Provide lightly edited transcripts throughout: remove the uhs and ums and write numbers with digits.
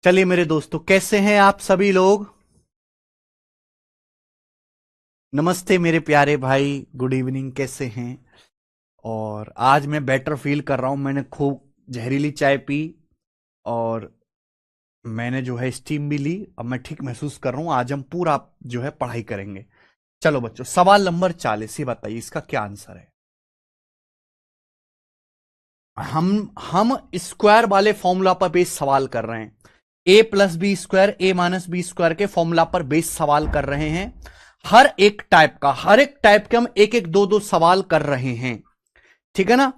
चलिए मेरे दोस्तों, कैसे हैं आप सभी लोग। नमस्ते मेरे प्यारे भाई, गुड इवनिंग, कैसे हैं। और आज मैं बेटर फील कर रहा हूं। मैंने खूब जहरीली चाय पी और मैंने जो है स्टीम भी ली। अब मैं ठीक महसूस कर रहा हूं। आज हम पूरा जो है पढ़ाई करेंगे। चलो बच्चों, सवाल नंबर 40 ये बताइए इसका क्या आंसर है। हम स्क्वायर वाले फॉर्मूला पर बेस सवाल कर रहे हैं। ए प्लस बी स्क्वायर, ए माइनस बी स्क्वायर के फॉर्मूला पर बेस सवाल कर रहे हैं। हर एक टाइप के हम एक एक दो दो सवाल कर रहे हैं। ठीक है ना।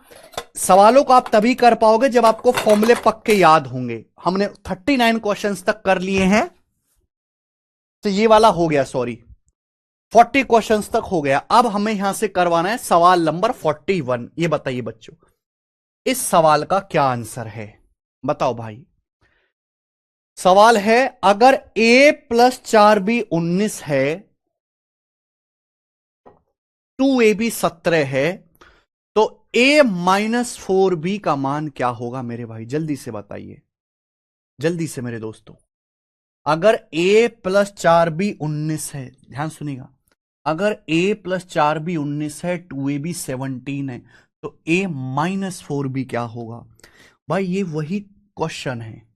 सवालों को आप तभी कर पाओगे जब आपको फॉर्मूले पक्के याद होंगे। हमने 39 क्वेश्चंस तक कर लिए हैं। तो ये वाला हो गया, सॉरी 40 क्वेश्चंस तक हो गया। अब हमें यहां से करवाना है सवाल नंबर 41। ये बताइए बच्चों, इस सवाल का क्या आंसर है। बताओ भाई। सवाल है, अगर a प्लस 4b 19 है, 2ab 17 है, तो a माइनस 4b का मान क्या होगा मेरे भाई। जल्दी से बताइए, जल्दी से मेरे दोस्तों। अगर a प्लस 4b 19 है, ध्यान सुनिएगा। अगर a प्लस 4b 19 है, 2ab 17 है, तो a माइनस 4b क्या होगा। भाई ये वही क्वेश्चन है।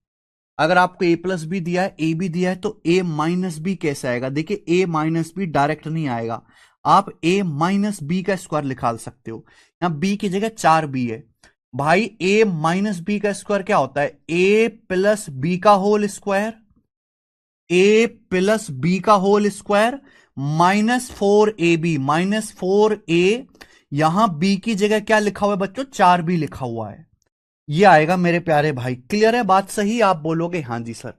अगर आपको a प्लस बी दिया है, a भी दिया है, तो a माइनस बी कैसे आएगा। देखिए a माइनस बी डायरेक्ट नहीं आएगा। आप a माइनस बी का स्क्वायर निकाल सकते हो। यहां b की जगह 4b है। भाई a माइनस बी का स्क्वायर क्या होता है, a प्लस बी का whole square. a plus B का whole square minus 4ab, minus 4a। यहां b की जगह क्या लिखा हुआ है बच्चों, 4b लिखा हुआ है। ये आएगा मेरे प्यारे भाई। क्लियर है बात, सही आप बोलोगे हाँ जी सर।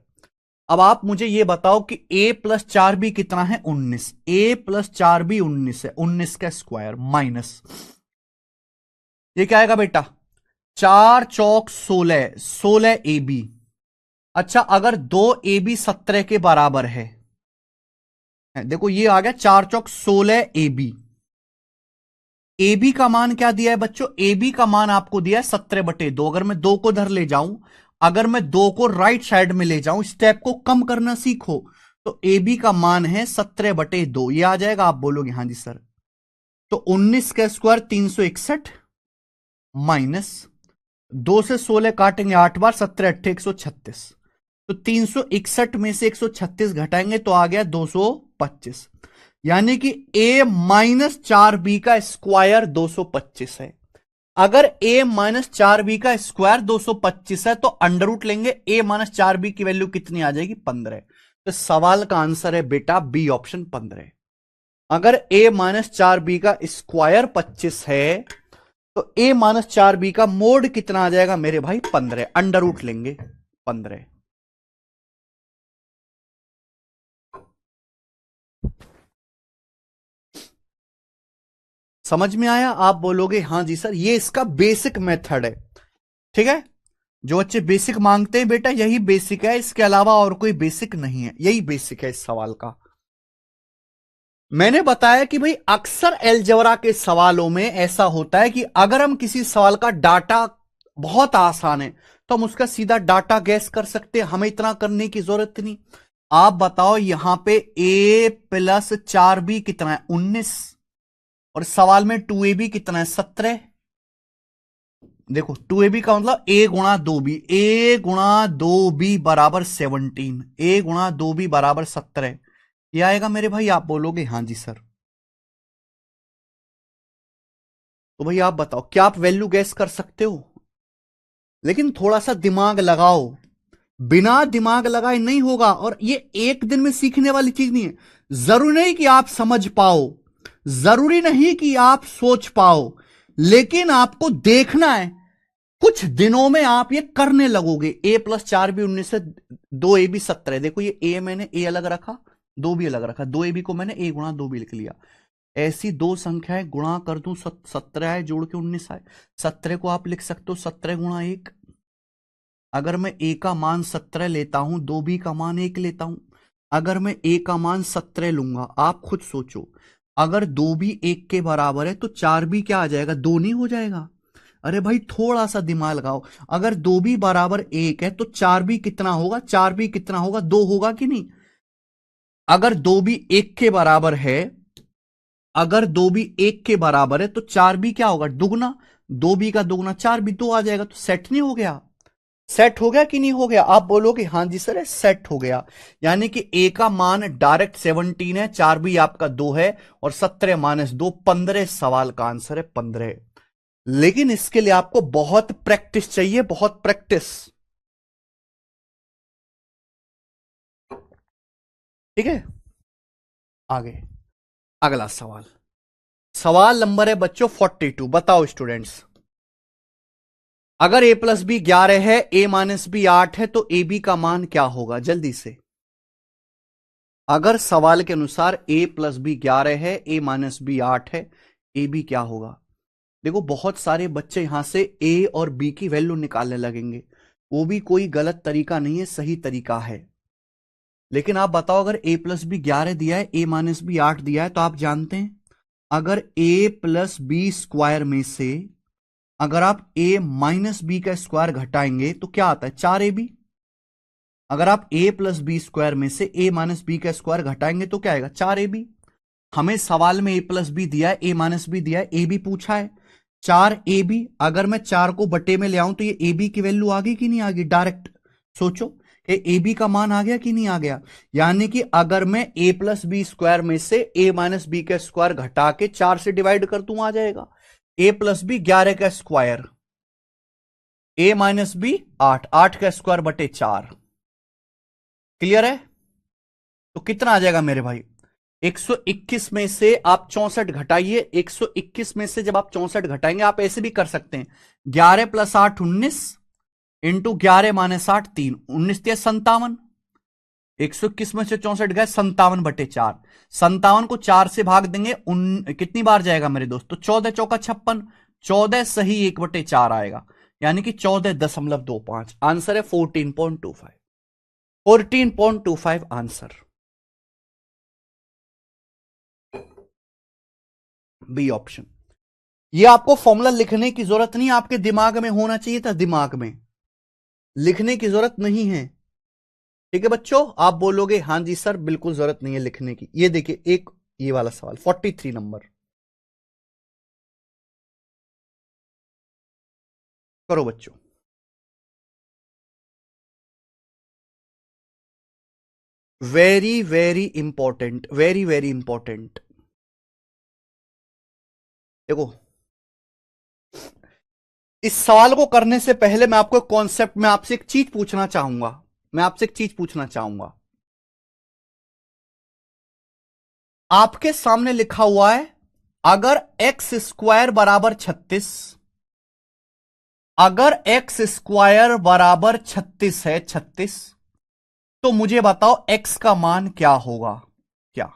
अब आप मुझे ये बताओ कि a प्लस 4b कितना है, 19। a प्लस 4b 19 है, 19 का स्क्वायर माइनस ये क्या आएगा बेटा, 4 चौक 16, 16ab। अच्छा, अगर 2ab 17 के बराबर है, देखो ये आ गया 4 चौक 16ab। ए बी का मान क्या दिया है बच्चों, ए बी का मान आपको दिया है 17/2। अगर मैं 2 को इधर ले जाऊं, अगर मैं 2 को राइट साइड में ले जाऊं, स्टेप को कम करना सीखो, तो ए बी का मान है 17/2। ये आ जाएगा, आप बोलोगे हाँ जी सर। तो 19 का स्क्वायर 361 माइनस 2 से 16 काटेंगे 8 बार, 17 8 136। तो 361 में से 136 घटाएंगे तो आ गया 225। यानी कि a माइनस 4b का स्क्वायर 225 है। अगर a माइनस 4b का स्क्वायर 225 है, तो अंडर रूट लेंगे, a माइनस 4b की वैल्यू कितनी आ जाएगी, 15। तो सवाल का आंसर है बेटा बी ऑप्शन 15। अगर a माइनस 4b का स्क्वायर 25 है, तो a माइनस 4b का मोड कितना आ जाएगा मेरे भाई, 15। अंडर रूट लेंगे 15। समझ में आया, आप बोलोगे हाँ जी सर। ये इसका बेसिक मेथड है। ठीक है। जो बच्चे बेसिक मांगते हैं बेटा, यही बेसिक है, इसके अलावा और कोई बेसिक नहीं है, यही बेसिक है इस सवाल का। मैंने बताया कि भाई अक्सर अलजेब्रा के सवालों में ऐसा होता है कि अगर हम किसी सवाल का डाटा बहुत आसान है, तो हम उसका सीधा डाटा गैस कर सकते हैं, हमें इतना करने की जरूरत नहीं। आप बताओ यहां पे a प्लस 4b कितना है, 19। और सवाल में 2ab कितना है, 17। देखो 2ab का मतलब a गुणा 2b, a गुणा 2b बराबर 17, a गुणा 2b बराबर 17। ये आएगा मेरे भाई, आप बोलोगे हाँ जी सर। तो भाई आप बताओ, क्या आप वैल्यू गैस कर सकते हो। लेकिन थोड़ा सा दिमाग लगाओ, बिना दिमाग लगाए नहीं होगा। और ये एक दिन में सीखने वाली चीज नहीं है। जरूरी नहीं कि आप समझ पाओ, जरूरी नहीं कि आप सोच पाओ, लेकिन आपको देखना है। कुछ दिनों में आप ये करने लगोगे। a प्लस 4b 19 से 2ab 17। देखो ये a मैंने a अलग रखा, 2b अलग रखा, 2ab को मैंने a गुणा 2b लिख लिया। ऐसी दो संख्याएं गुणा कर दूं, 17 आए जोड़ के 19 आए। 17 को आप लिख सकते हो 17 गुणा 1। अगर मैं a का मान 17 लेता हूं, 2b का मान 1 लेता हूं। अगर मैं a का मान 17 लूंगा, आप खुद सोचो, अगर 2b 1 के बराबर है, तो 4b क्या आ जाएगा, 2 नहीं हो जाएगा। अरे भाई थोड़ा सा दिमाग लगाओ, अगर 2b बराबर 1 है तो 4b कितना होगा, 4b कितना होगा, 2 होगा कि नहीं। अगर 2b 1 के बराबर है, अगर 2b 1 के बराबर है तो 4b क्या होगा, दुगना। 2b का दुगना 4b, 2 आ जाएगा, तो सेट नहीं हो गया। सेट हो गया कि नहीं हो गया, आप बोलोगे हाँ जी सर सेट हो गया। यानी कि ए का मान डायरेक्ट 17 है, 4b आपका 2 है, और 17 माइनस 2 15, सवाल का आंसर है 15। लेकिन इसके लिए आपको बहुत प्रैक्टिस चाहिए, बहुत प्रैक्टिस। ठीक है, आगे अगला सवाल। सवाल नंबर है बच्चों 42। बताओ स्टूडेंट्स, अगर a प्लस बी 11 है, a माइनस बी 8 है, तो ए बी का मान क्या होगा, जल्दी से। अगर सवाल के अनुसार a प्लस बी 11 है, a माइनस बी 8 है, ए बी क्या होगा। देखो बहुत सारे बच्चे यहां से a और b की वैल्यू निकालने लगेंगे, वो भी कोई गलत तरीका नहीं है, सही तरीका है। लेकिन आप बताओ, अगर a प्लस बी 11 दिया है, a माइनस बी 8 दिया है, तो आप जानते हैं अगर a प्लस बी स्क्वायर में से अगर आप a माइनस बी का स्क्वायर घटाएंगे तो क्या आता है, 4ab। अगर आप a प्लस बी स्क्वायर में से a माइनस बी का स्क्वायर घटाएंगे तो क्या आएगा, 4ab। हमें सवाल में a प्लस बी दिया है, a माइनस बी दिया है, ए बी पूछा है, 4ab। अगर मैं 4 को बटे में ले आऊं तो ये ए बी की वैल्यू आ गई कि नहीं आ गई, डायरेक्ट सोचो कि ए बी का मान आ गया कि नहीं आ गया। यानी कि अगर मैं a प्लस बी स्क्वायर में से a माइनस बी का स्क्वायर घटा के 4 से डिवाइड कर दूं, आ जाएगा a प्लस बी 11 का स्क्वायर, a माइनस बी 8, 8 का स्क्वायर बटे 4। क्लियर है, तो कितना आ जाएगा मेरे भाई, 121 में से आप 64 घटाइए। 121 में से जब आप 64 घटाएंगे, आप ऐसे भी कर सकते हैं, 11 प्लस 8 19 इंटू 11 माइनस 8 3, 19 या 57। 121 में से 64 गए, 57 बटे 4। 57 को 4 से भाग देंगे, कितनी बार जाएगा मेरे दोस्त, तो 14 चौका 56, 14 सही 1 बटे 4 आएगा, यानी कि 14.25। आंसर है 14.25, 14.25 आंसर, बी ऑप्शन। ये आपको फॉर्मूला लिखने की जरूरत नहीं, आपके दिमाग में होना चाहिए था, दिमाग में लिखने की जरूरत नहीं है। ठीक है बच्चों, आप बोलोगे हां जी सर बिल्कुल जरूरत नहीं है लिखने की। ये देखिए एक ये वाला सवाल 43 नंबर, करो बच्चों। Very very important, very very important. देखो इस सवाल को करने से पहले मैं आपको कॉन्सेप्ट में आपसे एक चीज पूछना चाहूंगा, मैं आपसे एक चीज पूछना चाहूंगा। आपके सामने लिखा हुआ है अगर एक्स स्क्वायर बराबर 36, अगर एक्स स्क्वायर बराबर 36 है, 36, तो मुझे बताओ एक्स का मान क्या होगा। क्या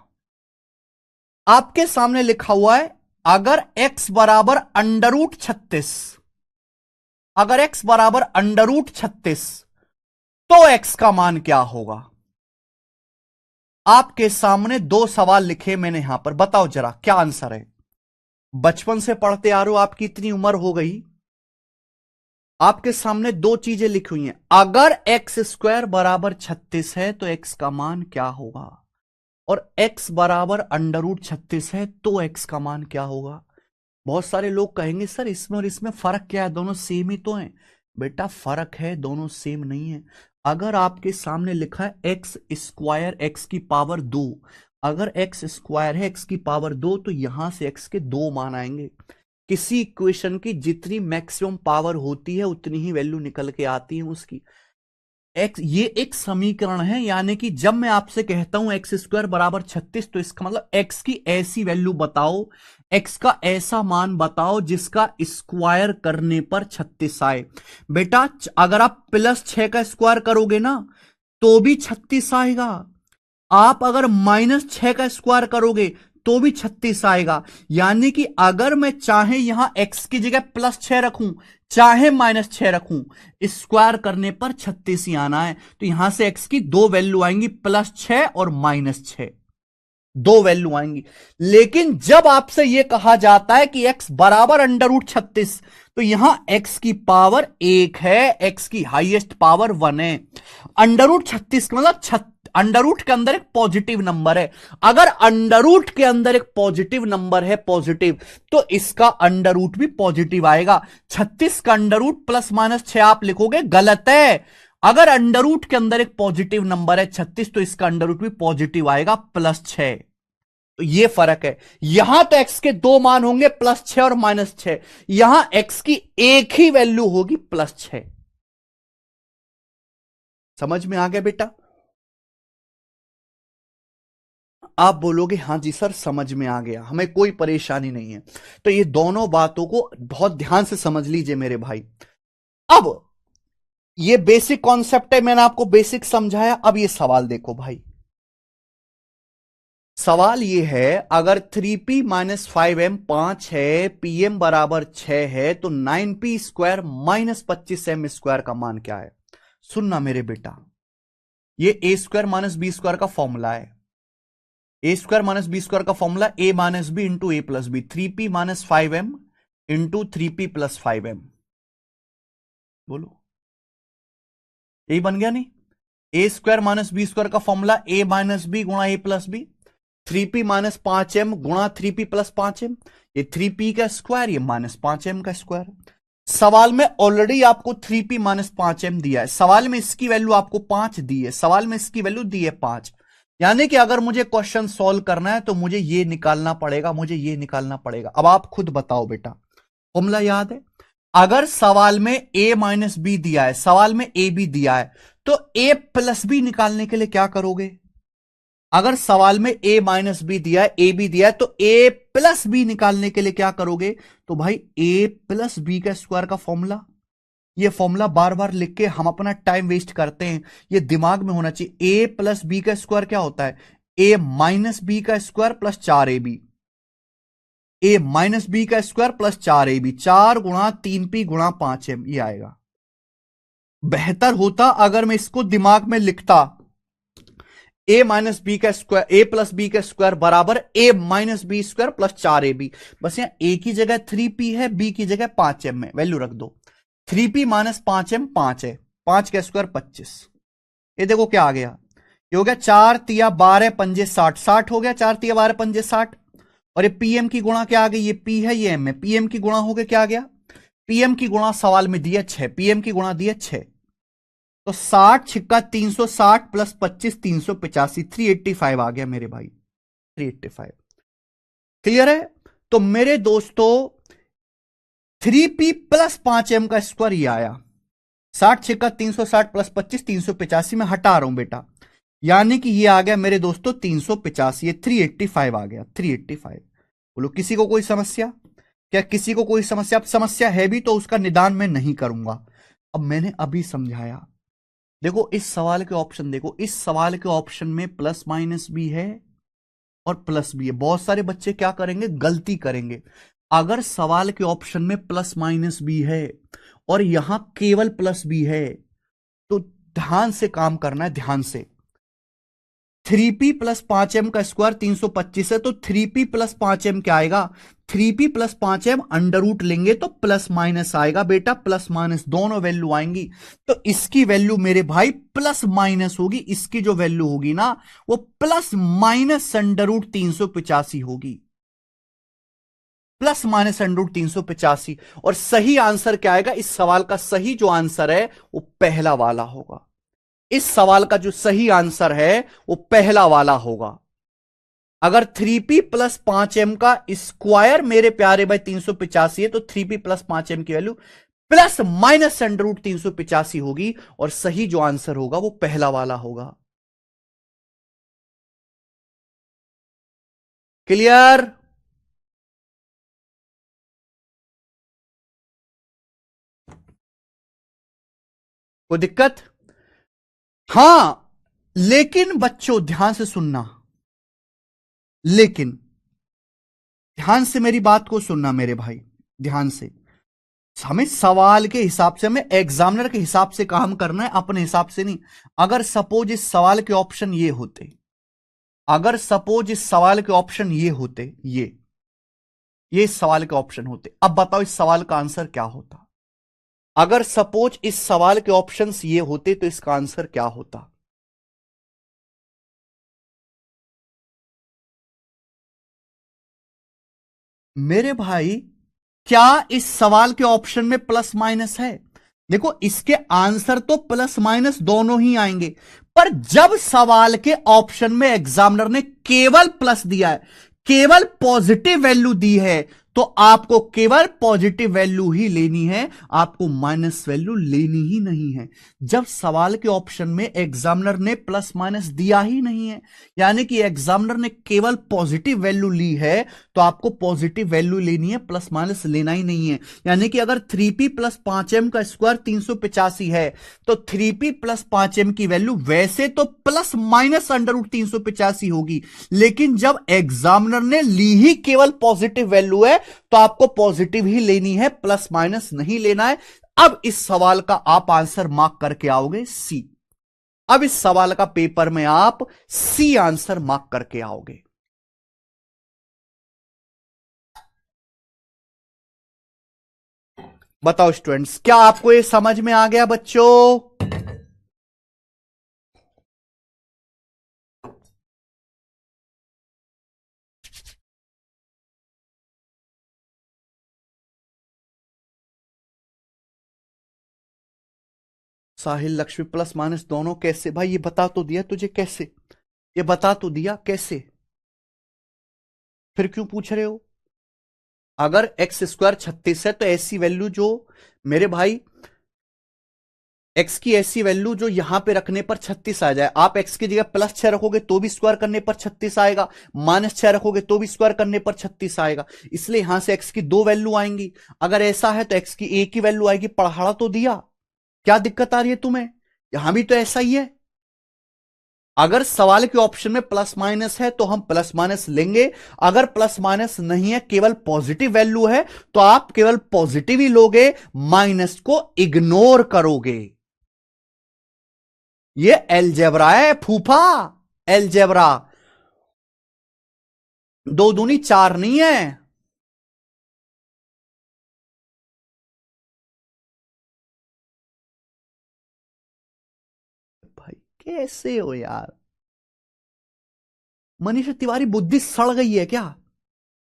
आपके सामने लिखा हुआ है अगर एक्स बराबर अंडर रूट 36, अगर एक्स बराबर अंडर रूट 36 तो एक्स का मान क्या होगा। आपके सामने दो सवाल लिखे मैंने यहां पर, बताओ जरा क्या आंसर है। बचपन से पढ़ते आ रहे हो, आपकी इतनी उम्र हो गई, आपके सामने दो चीजें लिखी हुई हैं, अगर एक्स स्क्वायर बराबर 36 है तो एक्स का मान क्या होगा, और एक्स बराबर अंडर रूट 36 है तो एक्स का मान क्या होगा। बहुत सारे लोग कहेंगे सर इसमें और इसमें फर्क क्या है, दोनों सेम ही तो हैं। बेटा फर्क है, दोनों सेम नहीं है। अगर आपके सामने लिखा है एक्स स्क्वायर एक्स की पावर 2, अगर एक्स स्क्वायर है एक्स की पावर 2 तो यहां से एक्स के 2 मान आएंगे। किसी इक्वेशन की जितनी मैक्सिमम पावर होती है उतनी ही वैल्यू निकल के आती है उसकी। एक्स ये एक समीकरण है, यानी कि जब मैं आपसे कहता हूं एक्स स्क्वायर बराबर 36 तो इसका मतलब एक्स की ऐसी वैल्यू बताओ, एक्स का ऐसा मान बताओ जिसका स्क्वायर करने पर 36 आए। बेटा अगर आप प्लस 6 का स्क्वायर करोगे ना तो भी 36 आएगा, आप अगर माइनस 6 का स्क्वायर करोगे तो भी 36 आएगा। यानी कि अगर मैं चाहे यहां एक्स की जगह प्लस 6 रखूं, चाहे माइनस 6 रखूं, स्क्वायर करने पर 36 ही आना है। तो यहां से एक्स की दो वैल्यू आएंगी, प्लस 6 और माइनस 6। दो वैल्यू आएंगी। लेकिन जब आपसे यह कहा जाता है कि x बराबर √36, तो यहां x की पावर 1 है, x की हाईएस्ट पावर 1 है। √36 मतलब अंडर रूट के अंदर एक पॉजिटिव नंबर है। अगर अंडर रूट के अंदर एक पॉजिटिव नंबर है, पॉजिटिव, तो इसका अंडर रूट भी पॉजिटिव आएगा। 36 का अंडर रूट ±6 आप लिखोगे, गलत है। अगर अंडर रूट के अंदर एक पॉजिटिव नंबर है 36, तो इसका अंडर रूट भी पॉजिटिव आएगा, +6। तो ये फर्क है। यहां तो x के दो मान होंगे, +6 और -6। यहां x की एक ही वैल्यू होगी, +6। समझ में आ गया बेटा? आप बोलोगे हां जी सर समझ में आ गया, हमें कोई परेशानी नहीं है। तो ये दोनों बातों को बहुत ध्यान से समझ लीजिए मेरे भाई। अब ये बेसिक कॉन्सेप्ट है, मैंने आपको बेसिक समझाया। अब ये सवाल देखो भाई, सवाल ये है, अगर 3p - 5m 5 है, pm बराबर 6 है, तो 9p² - 25m² का मान क्या है? सुनना मेरे बेटा, ये a² - b² का फॉर्मूला है। a² - b² का formula a - b into a + b, 3p - 5m into 3p + 5m। बोलो, यही बन गया नहीं? a² - b² का फॉर्मूला a - b गुणा a + b, 3p - 5m गुणा 3p + 5m। ये 3p का स्क्वायर, ये -5m का स्क्वायर। सवाल में ऑलरेडी आपको 3p - 5m दिया है, सवाल में इसकी वैल्यू आपको 5 दी है, सवाल में इसकी वैल्यू दी है 5। यानी कि अगर मुझे क्वेश्चन सॉल्व करना है तो मुझे ये निकालना पड़ेगा, मुझे ये निकालना पड़ेगा। अब आप खुद बताओ बेटा, फॉर्मूला याद है? अगर सवाल में a - b दिया है, सवाल में a b दिया है, तो a + b निकालने के लिए क्या करोगे? अगर सवाल में a - b दिया है, a b दिया है, तो a + b निकालने के लिए क्या करोगे? तो भाई a + b का स्क्वायर का फॉर्मूला। ये फॉर्मूला बार बार लिख के हम अपना टाइम वेस्ट करते हैं, ये दिमाग में होना चाहिए। a + b का स्क्वायर क्या होता है? a - b का स्क्वायर + 4ab, a - b का स्क्वायर + 4ab, 4 गुणा 3p गुणा 5m, ये आएगा। बेहतर होता अगर मैं इसको दिमाग में लिखता, a - b का स्क्वायर, a + b का स्क्वायर बराबर a - b² + 4ab। बस यहां a की जगह 3p है, b की जगह 5m है, वैल्यू रख दो। 3p - 5m 5 है, 5 का स्क्वायर 25। ये देखो क्या आ गया, ये हो गया 4 तिया 12 पंजे 60, 60 हो गया, 4 तिया 12 पंजे 60। और ये pm की गुणा क्या आ गई? ये p है, ये m है, pm की गुणा हो गया, क्या आ गया? pm की गुणा सवाल में दिया 6, pm की गुणा दिया 6। तो 60 छिक्का 360 + 25 385, 385 आ गया मेरे भाई, 385। क्लियर है? तो मेरे दोस्तों 3p + 5m का स्क्वायर ये आया, 60 छिक्का 360 + 25 385 में हटा रहा हूं बेटा, यानी कि ये आ गया मेरे दोस्तों 385, ये 385 आ गया, 385। बोलो किसी को कोई समस्या? क्या किसी को कोई समस्या? अब समस्या है भी तो उसका निदान मैं नहीं करूंगा। अब मैंने अभी समझाया, देखो इस सवाल के ऑप्शन देखो, इस सवाल के ऑप्शन में + भी है और प्लस भी है। बहुत सारे बच्चे क्या करेंगे, गलती करेंगे। अगर सवाल के ऑप्शन में + भी है और यहां केवल प्लस भी है, तो ध्यान से काम करना है, ध्यान से। 3p + 5m का स्क्वायर 325 है, तो 3p + 5m क्या आएगा? 3p + 5m अंडर रूट लेंगे तो + आएगा बेटा, + दोनों वैल्यू आएंगी। तो इसकी वैल्यू मेरे भाई + होगी, इसकी जो वैल्यू होगी ना वो ±√385 होगी, ±√385। और सही आंसर क्या आएगा? इस सवाल का सही जो आंसर है वो पहला वाला होगा। इस सवाल का जो सही आंसर है वो पहला वाला होगा। अगर 3p + 5m का स्क्वायर मेरे प्यारे भाई 385 है, तो 3p + 5m की वैल्यू ±√385 होगी, और सही जो आंसर होगा वो पहला वाला होगा। क्लियर? कोई दिक्कत? हां, लेकिन बच्चों ध्यान से सुनना, लेकिन ध्यान से मेरी बात को सुनना मेरे भाई, ध्यान से। हमें सवाल के हिसाब से, हमें एग्जामिनर के हिसाब से काम करना है, अपने हिसाब से नहीं। अगर सपोज इस सवाल के ऑप्शन ये होते, अगर सपोज इस सवाल के ऑप्शन ये होते, ये इस सवाल के ऑप्शन होते, अब बताओ इस सवाल का आंसर क्या होता? अगर सपोज इस सवाल के ऑप्शंस ये होते तो इसका आंसर क्या होता? मेरे भाई, क्या इस सवाल के ऑप्शन में प्लस माइनस है? देखो, इसके आंसर तो प्लस माइनस दोनों ही आएंगे, पर जब सवाल के ऑप्शन में एग्जामिनर ने केवल प्लस दिया है, केवल पॉजिटिव वैल्यू दी है, तो आपको केवल पॉजिटिव वैल्यू ही लेनी है, आपको माइनस वैल्यू लेनी ही नहीं है। जब सवाल के ऑप्शन में एग्जामिनर ने प्लस माइनस दिया ही नहीं है, यानी कि एग्जामिनर ने केवल पॉजिटिव वैल्यू ली है, तो आपको पॉजिटिव वैल्यू लेनी है, प्लस माइनस लेना ही नहीं है। यानी कि अगर 3p प्लस 5m का स्क्वायर 385 है, तो 3p प्लस 5m की वैल्यू वैसे तो प्लस माइनस अंडर रूट 385 होगी, लेकिन जब एग्जामिनर ने ली ही केवल पॉजिटिव वैल्यू है, तो आपको पॉजिटिव ही लेनी है, प्लस माइनस नहीं लेना है। अब इस सवाल का आप आंसर मार्क करके आओगे सी। अब इस सवाल का पेपर में आप सी आंसर मार्क करके आओगे। बताओ स्टूडेंट्स, क्या आपको ये समझ में आ गया बच्चों? साहिल लक्ष्मी प्लस माइनस दोनों कैसे? भाई ये बता तो दिया तुझे कैसे, ये बता तो दिया कैसे, फिर क्यों पूछ रहे हो? अगर एक्स स्क्वायर 36 है तो ऐसी वैल्यू जो, मेरे भाई, एक्स की ऐसी वैल्यू जो यहां पे रखने पर 36 आ जाए। आप एक्स की जगह प्लस 6 रखोगे तो भी स्क्वायर करने पर 36 आएगा, माइनस 6 रखोगे तो भी स्क्वायर करने पर 36 आएगा। इसलिए यहां से एक्स की दो वैल्यू आएंगी। अगर ऐसा है तो एक्स की एक ही वैल्यू आएगी। पढ़ा तो दिया, क्या दिक्कत आ रही है तुम्हें? यहां भी तो ऐसा ही है। अगर सवाल के ऑप्शन में प्लस माइनस है तो हम प्लस माइनस लेंगे, अगर प्लस माइनस नहीं है, केवल पॉजिटिव वैल्यू है, तो आप केवल पॉजिटिव ही लोगे, माइनस को इग्नोर करोगे। ये एलजेब्रा है फूफा, एलजेब्रा। दो दूनी चार नहीं है। भाई कैसे हो यार? मनीषा तिवारी बुद्धि सड़ गई है क्या?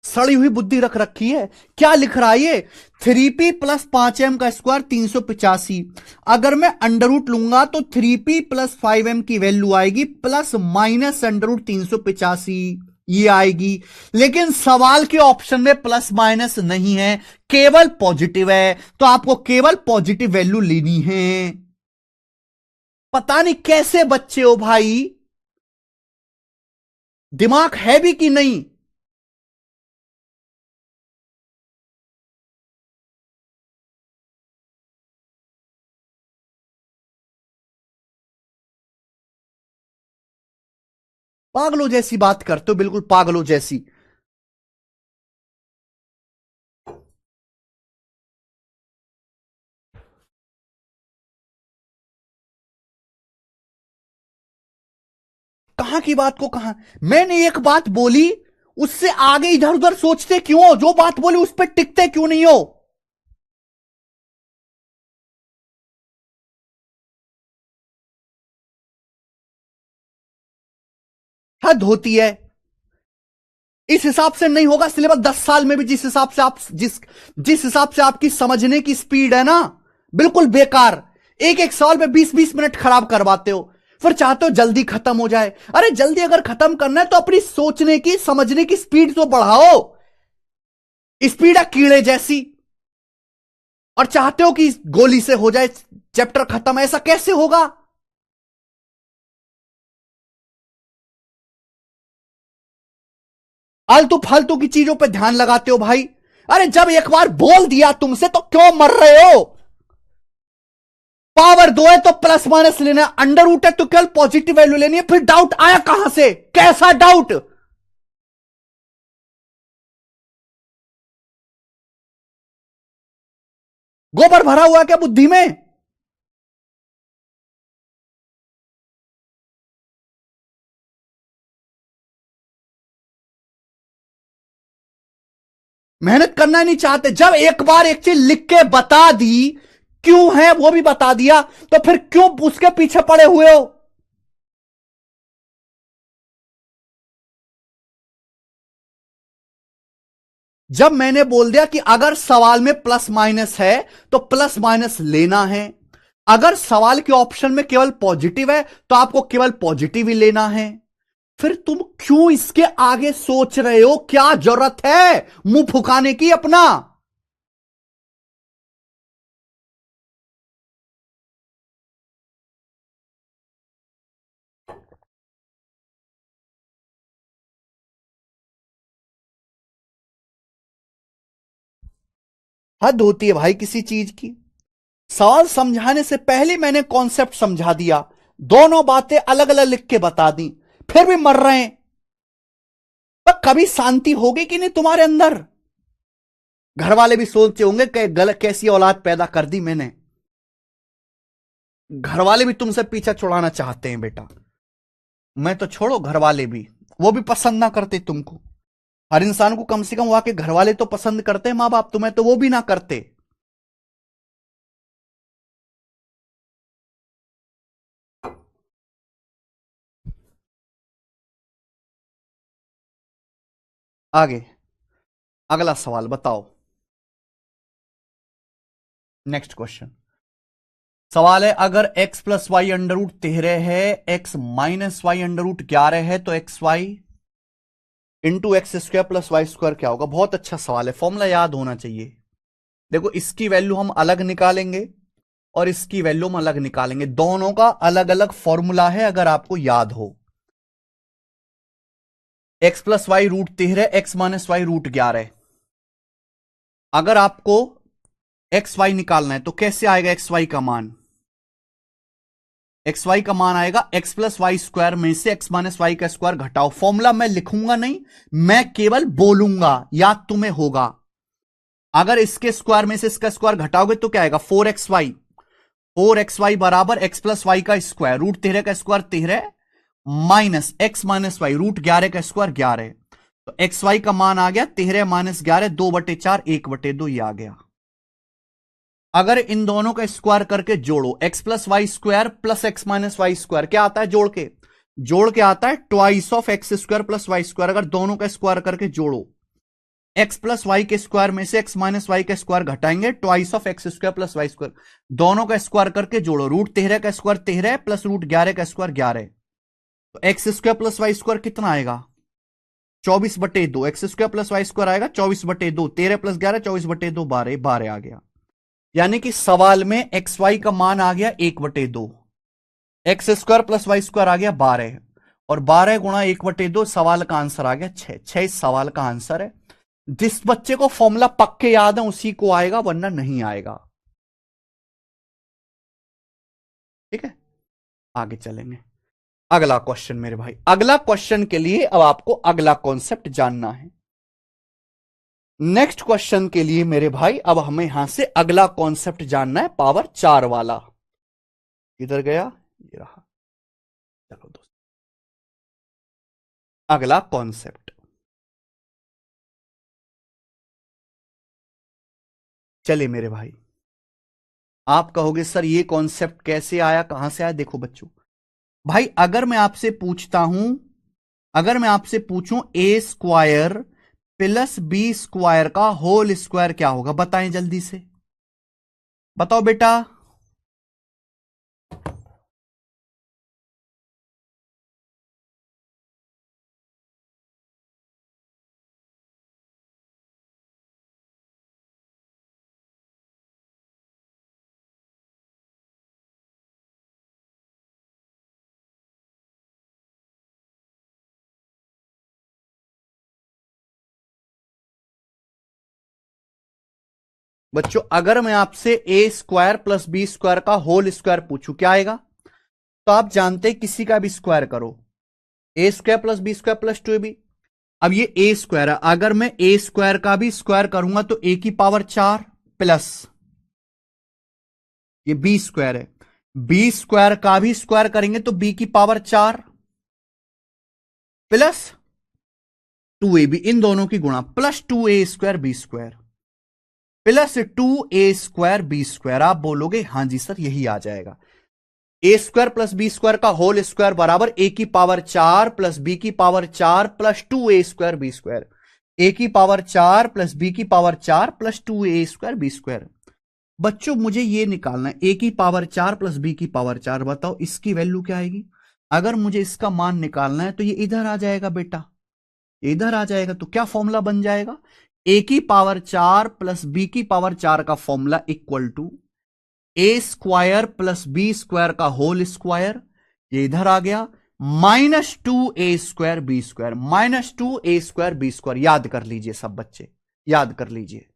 सड़ी हुई बुद्धि रख रखी है क्या? लिख रहा है ये 3p प्लस 5m का स्क्वायर 385। अगर मैं अंडर रूट लूंगा तो 3p प्लस 5m की वैल्यू आएगी प्लस माइनस अंडर रूट 385, ये आएगी। लेकिन सवाल के ऑप्शन में प्लस माइनस नहीं है, केवल पॉजिटिव है, तो आपको केवल पॉजिटिव वैल्यू लेनी है। पता नहीं कैसे बच्चे हो भाई, दिमाग है भी कि नहीं? पागलों जैसी बात करते हो, बिल्कुल पागलों जैसी। कहां की बात को कहां? मैंने एक बात बोली, उससे आगे इधर उधर सोचते क्यों हो? जो बात बोली उस पर टिकते क्यों नहीं हो? हद होती है। इस हिसाब से नहीं होगा सिलेबस 10 साल में भी। जिस हिसाब से आप जिस हिसाब से आपकी समझने की स्पीड है ना, बिल्कुल बेकार। एक एक सवाल में 20-20 मिनट खराब करवाते हो, फिर चाहते हो जल्दी खत्म हो जाए। अरे जल्दी अगर खत्म करना है तो अपनी सोचने की समझने की स्पीड तो बढ़ाओ। स्पीड है कीड़े जैसी, और चाहते हो कि गोली से हो जाए चैप्टर खत्म। ऐसा कैसे होगा? आलतू फालतू की चीजों पे ध्यान लगाते हो भाई। अरे जब एक बार बोल दिया तुमसे तो क्यों मर रहे हो? पावर दो है तो प्लस माइनस लेना है, अंडर रूट है तो केवल पॉजिटिव वैल्यू लेनी है। फिर डाउट आया कहां से? कैसा डाउट? गोबर भरा हुआ क्या बुद्धि में? मेहनत करना नहीं चाहते। जब एक बार एक चीज लिख के बता दी, क्यों है वो भी बता दिया, तो फिर क्यों उसके पीछे पड़े हुए हो? जब मैंने बोल दिया कि अगर सवाल में प्लस माइनस है तो प्लस माइनस लेना है, अगर सवाल के ऑप्शन में केवल पॉजिटिव है तो आपको केवल पॉजिटिव ही लेना है, फिर तुम क्यों इसके आगे सोच रहे हो? क्या जरूरत है मुंह फुकाने की अपना? हद होती है भाई किसी चीज की। सवाल समझाने से पहले मैंने कॉन्सेप्ट समझा दिया, दोनों बातें अलग अलग लिख के बता दी, फिर भी मर रहे हैं। पर कभी शांति होगी कि नहीं तुम्हारे अंदर? घर वाले भी सोचते होंगे कि गलत कैसी औलाद पैदा कर दी मैंने। घर वाले भी तुमसे पीछा छुड़ाना चाहते हैं बेटा। मैं तो छोड़ो, घर वाले भी, वो भी पसंद ना करते तुमको। हर इंसान को कम से कम वहां के घर वाले तो पसंद करते हैं, मां बाप, तुम्हें तो वो भी ना करते। आगे अगला सवाल बताओ। Next question. सवाल है, अगर x plus y under root 13 है, x minus y under root 11 है, तो x y into x square plus Y square क्या होगा? बहुत अच्छा सवाल है, फॉर्मूला याद होना चाहिए। देखो, इसकी वैल्यू हम अलग निकालेंगे और इसकी वैल्यू हम अलग निकालेंगे, दोनों का अलग अलग फॉर्मूला है, अगर आपको याद हो। X plus y root 13, x minus y root 11। अगर आपको एक्स वाई निकालना है तो कैसे आएगा एक्स वाई का मान? एक्स वाई का मान आएगा एक्स प्लस वाई स्क्वायर में से एक्स माइनस वाई का स्क्वायर घटाओ। फॉर्मूला मैं लिखूंगा नहीं, मैं केवल बोलूंगा, याद तुम्हें होगा। अगर इसके स्क्वायर में से इसका स्क्वायर घटाओगे तो क्या आएगा? 4xy। 4xy बराबर एक्स प्लस वाई का स्क्वायर, रूट 13 का square 13 minus x minus y root 11 का स्क्वायर 11। तो एक्स वाई का मान आ गया 13 माइनस 11, 2/4, 1/2 ये आ गया। अगर इन दोनों का स्क्वायर करके जोड़ो, x plus Y square plus x minus y square क्या आता है? जोड़ के आता है twice of x square plus Y square. अगर दोनों का स्क्वायर करके जोड़ो, एक्स प्लस वाई के स्क्वायर में से एक्स माइनस वाई का स्क्वायर घटाएंगे, twice of x square plus Y square. दोनों का स्क्वायर करके जोड़ो, रूट 13 का स्क्वायर 13 प्लस रूट 11 का स्क्वायर 11। तो x square plus Y square कितना आएगा? 24/2। X square plus Y square आएगा 24/2, 13 प्लस 11 24/2, 12 12 आ गया। यानी कि सवाल में एक्स वाई का मान आ गया 1/2, X square plus Y square आ गया 12, और 12 गुणा 1/2 सवाल का आंसर आ गया 6। 6 इस सवाल का आंसर है। जिस बच्चे को फॉर्मूला पक्के याद है उसी को आएगा, वरना नहीं आएगा। ठीक है, आगे चलेंगे। अगला क्वेश्चन मेरे भाई, अगला क्वेश्चन के लिए अब आपको अगला कॉन्सेप्ट जानना है। नेक्स्ट क्वेश्चन के लिए मेरे भाई अब हमें यहां से अगला कॉन्सेप्ट जानना है, पावर 4 वाला। किधर गया? ये रहा। चलो दोस्त, अगला कॉन्सेप्ट। चलिए मेरे भाई, आप कहोगे सर ये कॉन्सेप्ट कैसे आया, कहां से आया? देखो बच्चों, भाई अगर मैं आपसे पूछूं ए स्क्वायर प्लस बी स्क्वायर का होल स्क्वायर क्या होगा? बताएं जल्दी से, बताओ बेटा। बच्चों, अगर मैं आपसे ए स्क्वायर प्लस बी स्क्वायर का होल स्क्वायर पूछूं क्या आएगा? तो आप जानते हैं किसी का भी स्क्वायर करो, A square plus B square plus 2ab। अब ये ए स्क्वायर है, अगर मैं ए स्क्वायर का भी स्क्वायर करूंगा तो ए की पावर 4 प्लस ये बी स्क्वायर है, बी स्क्वायर का भी स्क्वायर करेंगे तो बी की पावर 4 प्लस 2ab इन दोनों की गुणा plus 2a² b² plus 2a² b²। आप बोलोगे हां जी सर यही आ जाएगा। a² प्लस b² का होल स्क्वायर बराबर a की पावर 4 प्लस b की power 4 plus 2a² b²। a की पावर 4 प्लस b की पावर 4 प्लस 2a² b²। बच्चों मुझे ये निकालना है a की पावर 4 प्लस b की पावर 4। बताओ इसकी वैल्यू क्या आएगी। अगर मुझे इसका मान निकालना है तो ये इधर आ जाएगा बेटा, इधर आ जाएगा। तो क्या फॉर्मूला बन जाएगा, a की पावर 4 प्लस b की पावर 4 का formula equal to a² plus b² का होल स्क्वायर, ये इधर आ गया, -2a² b²। -2a² b²। याद कर लीजिए सब बच्चे, याद कर लीजिए।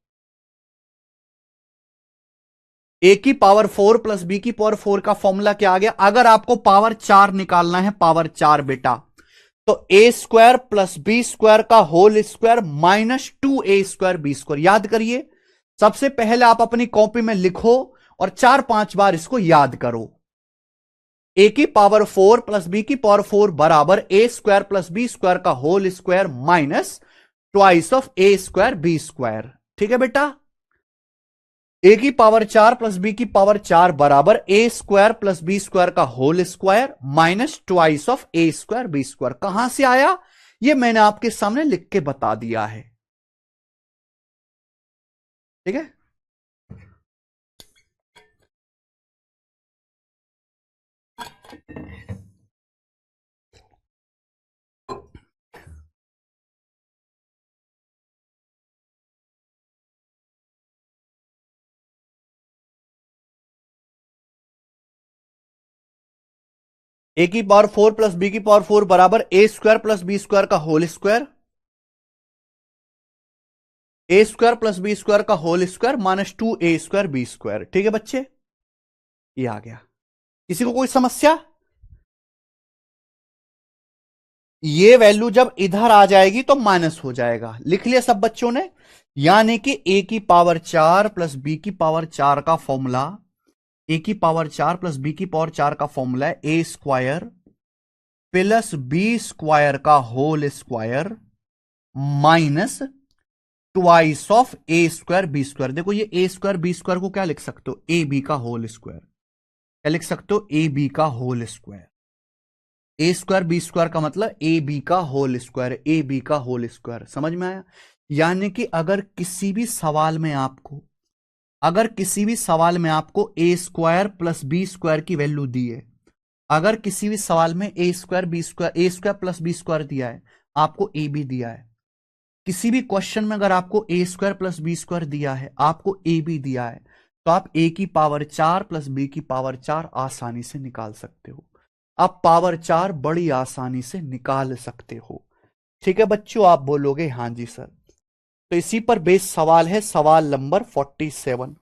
a की पावर 4 प्लस b की पावर 4 का फॉर्मूला क्या आ गया। अगर आपको पावर 4 निकालना है, पावर 4 बेटा, तो a² प्लस b² का होल स्क्वायर -2a² b²। याद करिए, सबसे पहले आप अपनी कॉपी में लिखो और 4-5 बार इसको याद करो। a की पावर 4 प्लस b की पावर 4 बराबर a² प्लस b² का whole square minus twice of a² b²। ठीक है बेटा। a की पावर 4 प्लस b की पावर 4 बराबर a² प्लस b² का whole square minus twice of a² b²। कहां से आया, ये मैंने आपके सामने लिख के बता दिया है। ठीक है। a की पावर 4 प्लस b की पावर 4 बराबर a² प्लस b² का whole square, a² plus b² का whole square minus 2a² b²। ठीक है बच्चे, ये आ गया। किसी को कोई समस्या। ये वैल्यू जब इधर आ जाएगी तो माइनस हो जाएगा। लिख लिया सब बच्चों ने। यानी कि a की पावर 4 प्लस b की पावर 4 का फॉर्मूला, a की पावर 4 प्लस b की पावर 4 का फॉर्मूला है a² प्लस b² का whole square minus twice of a² b²। देखो ये a² b² को क्या लिख सकते हो, ए बी का होल स्क्वायर। क्या लिख सकते हो, ए बी का होल स्क्वायर। a² b² का मतलब ए बी का होल स्क्वायर, ए बी का होल स्क्वायर। समझ में आया। यानी कि अगर किसी भी सवाल में आपको, अगर किसी भी सवाल में आपको a² प्लस b² की वैल्यू दी है, अगर किसी भी सवाल में a² प्लस b² दिया है, आपको ए बी दिया है, किसी भी क्वेश्चन में अगर आपको a² प्लस b² दिया है, आपको ए बी दिया है, तो आप a की पावर 4 प्लस b की पावर 4 आसानी से निकाल सकते हो। आप पावर 4 बड़ी आसानी से निकाल सकते हो। ठीक है बच्चों, आप बोलोगे हां जी सर। तो इसी पर बेस सवाल है, सवाल नंबर 47।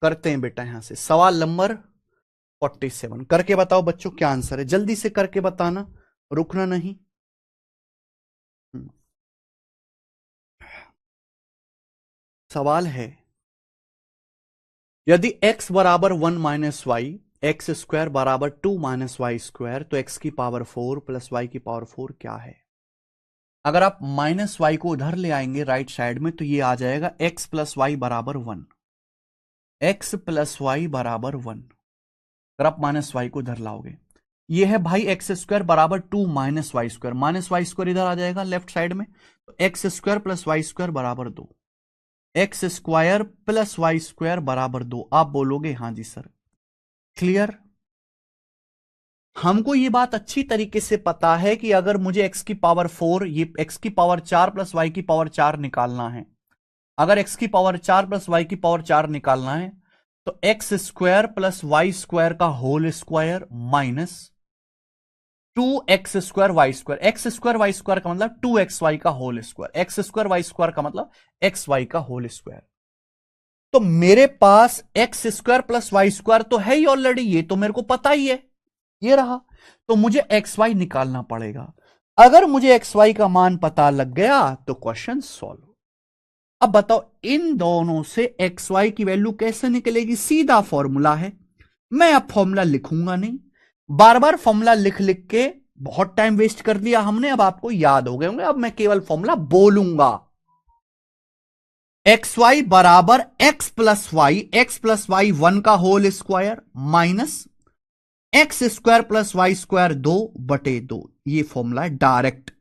करते हैं बेटा यहां से सवाल नंबर 47 करके बताओ बच्चों क्या आंसर है। जल्दी से करके बताना, रुकना नहीं। सवाल है, यदि x बराबर 1 माइनस वाई, एक्स स्क्वायर बराबर 2 माइनस वाई स्क्वायर, तो x की पावर 4 प्लस वाई की पावर 4 क्या है। अगर आप माइनस वाई को उधर ले आएंगे राइट साइड में, तो ये आ जाएगा x प्लस वाई बराबर 1। x प्लस वाई बराबर 1। अगर आप माइनस वाई को उधर लाओगे, ये है भाई एक्स स्क्वायर बराबर 2 minus y square. Minus y square इधर आ जाएगा लेफ्ट साइड में, तो x square plus Y square बराबर 2। X square plus Y square बराबर 2। आप बोलोगे हां जी सर। क्लियर। हमको ये बात अच्छी तरीके से पता है कि अगर मुझे एक्स की पावर 4, ये एक्स की पावर 4 प्लस वाई की पावर 4 निकालना है, अगर एक्स की पावर 4 प्लस वाई की पावर 4 निकालना है, तो x square plus Y square का whole square minus 2x² Y square. X square Y square का मतलब 2xy का whole square, x square Y square का मतलब xy का होल स्क्वायर। तो मेरे पास X square plus Y square तो है ही ऑलरेडी, ये तो मेरे को पता ही है, ये रहा। तो मुझे एक्स वाई निकालना पड़ेगा। अगर मुझे एक्स वाई का मान पता लग गया तो क्वेश्चन सॉल्व। अब बताओ इन दोनों से एक्स वाई की वैल्यू कैसे निकलेगी। सीधा फॉर्मूला है, मैं अब फॉर्मूला लिखूंगा नहीं, बार बार फॉर्मूला लिख लिख के बहुत टाइम वेस्ट कर दिया हमने, अब आपको याद हो गए होंगे, अब मैं केवल फॉर्मूला बोलूंगा। एक्स वाई बराबर एक्स प्लस वाई 1 का whole square minus x square plus Y square 2/2, ये फॉर्मूला है डायरेक्ट।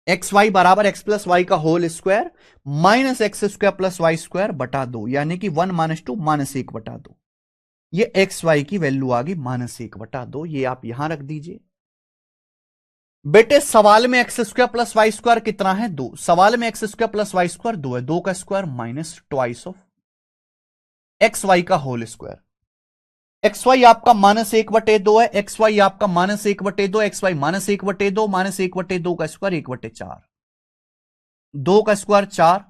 एक्स वाई बराबर एक्स प्लस वाई का whole square minus x square plus Y square बटा 2, यानी कि 1 - 2 -1/2। ये एक्स वाई की वैल्यू आ गई -1/2, ये आप यहां रख दीजिए। बेटे सवाल में x square plus Y square कितना है? 2। सवाल में x square plus Y square 2 है, 2 का square minus twice of x Y का होल स्क्वायर। एक्स वाई आपका -1/2 है, एक्स वाई आपका -1/2, एक्स वाई -1/2, -1/2 का स्क्वायर 1/4, 2 का स्क्वायर 4,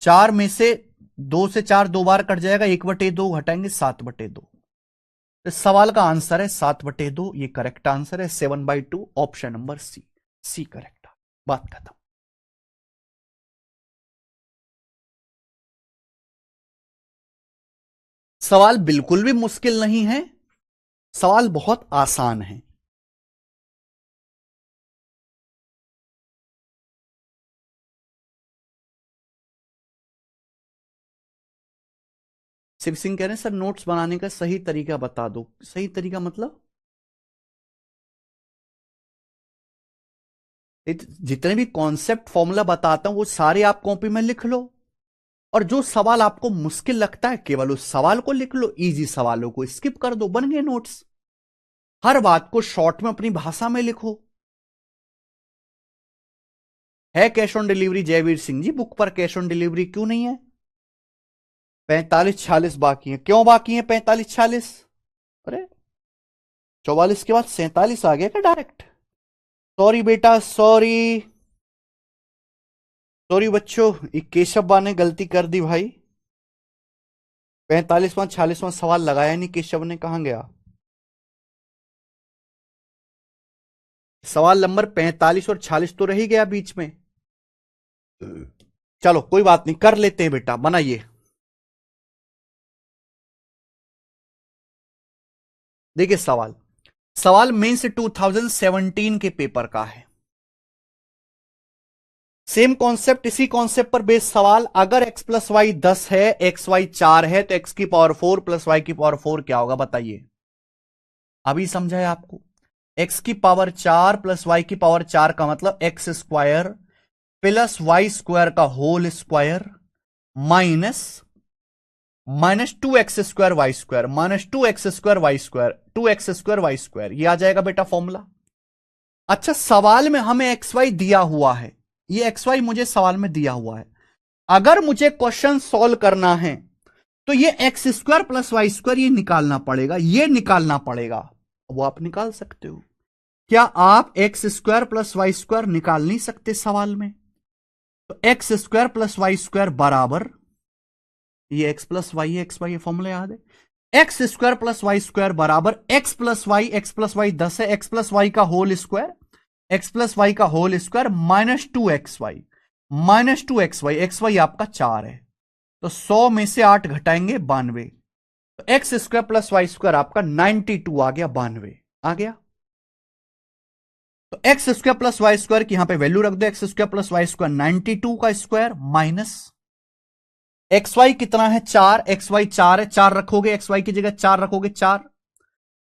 4 में से 2 से 4 दो बार कट जाएगा, 1/2 घटाएंगे 7/2। इस सवाल का आंसर है 7/2, ये करेक्ट आंसर है 7/2, option number C, C correct. बात खत्म। सवाल बिल्कुल भी मुश्किल नहीं है, सवाल बहुत आसान है। शिव सिंह कह रहे हैं सर नोट्स बनाने का सही तरीका बता दो। सही तरीका मतलब जितने भी कॉन्सेप्ट फॉर्मूला बताता हूं वो सारे आप कॉपी में लिख लो, और जो सवाल आपको मुश्किल लगता है केवल उस सवाल को लिख लो, इजी सवालों को स्किप कर दो, बन गए नोट्स। हर बात को शॉर्ट में अपनी भाषा में लिखो। है cash on delivery Jaivir Singh ji, book पर कैश ऑन डिलीवरी क्यों नहीं है? 45-46 बाकी है, क्यों बाकी है 45-46? अरे 44 के बाद 47 आ गया क्या डायरेक्ट? सॉरी बेटा सॉरी, सॉरी बच्चों, ये केशव बा ने गलती कर दी भाई। 45वां 46वां सवाल लगाया नहीं केशव ने, कहां गया? सवाल नंबर 45 और 46 तो रह ही गया बीच में। चलो कोई बात नहीं, कर लेते हैं बेटा, बनाइए। देखिए सवाल, सवाल मेंस 2017 के पेपर का है। सेम कॉन्सेप्ट, इसी कॉन्सेप्ट पर बेस्ड सवाल। अगर x प्लस वाई 10 है, एक्स वाई 4 है, तो x की पावर 4 प्लस वाई की पावर 4 क्या होगा बताइए? अभी समझा है आपको? x की पावर 4 प्लस वाई की पावर 4 का मतलब X square plus Y square का whole square minus -2x² -2x² two X square Y square, ये आ जाएगा बेटा फॉर्मूला। अच्छा सवाल में हमें एक्स वाई दिया हुआ है, ये एक्स वाई मुझे सवाल में दिया हुआ है। अगर मुझे क्वेश्चन सॉल्व करना है तो ये x square plus Y square ये निकालना पड़ेगा, ये निकालना पड़ेगा। वो आप निकाल सकते हो। क्या आप X square plus Y square निकाल नहीं सकते सवाल में? तो x square plus Y square बराबर, ये एक्स वाई ये फॉर्मूला याद है, x square plus Y square बराबर एक्स प्लस वाई 10 है, एक्स प्लस वाई का whole square, X plus Y का whole square -2xy X Y आपका 4 है, तो 100 में से 8 घटाएंगे 92, तो x square plus Y square आपका 92 आ गया, 92 आ गया। तो x square plus Y square की यहां पे वैल्यू रख दो, x square plus Y square 92 का स्क्वायर माइनस एक्स वाई कितना है 4, एक्स वाई 4 है, 4 रखोगे, एक्स वाई की जगह 4 रखोगे, 4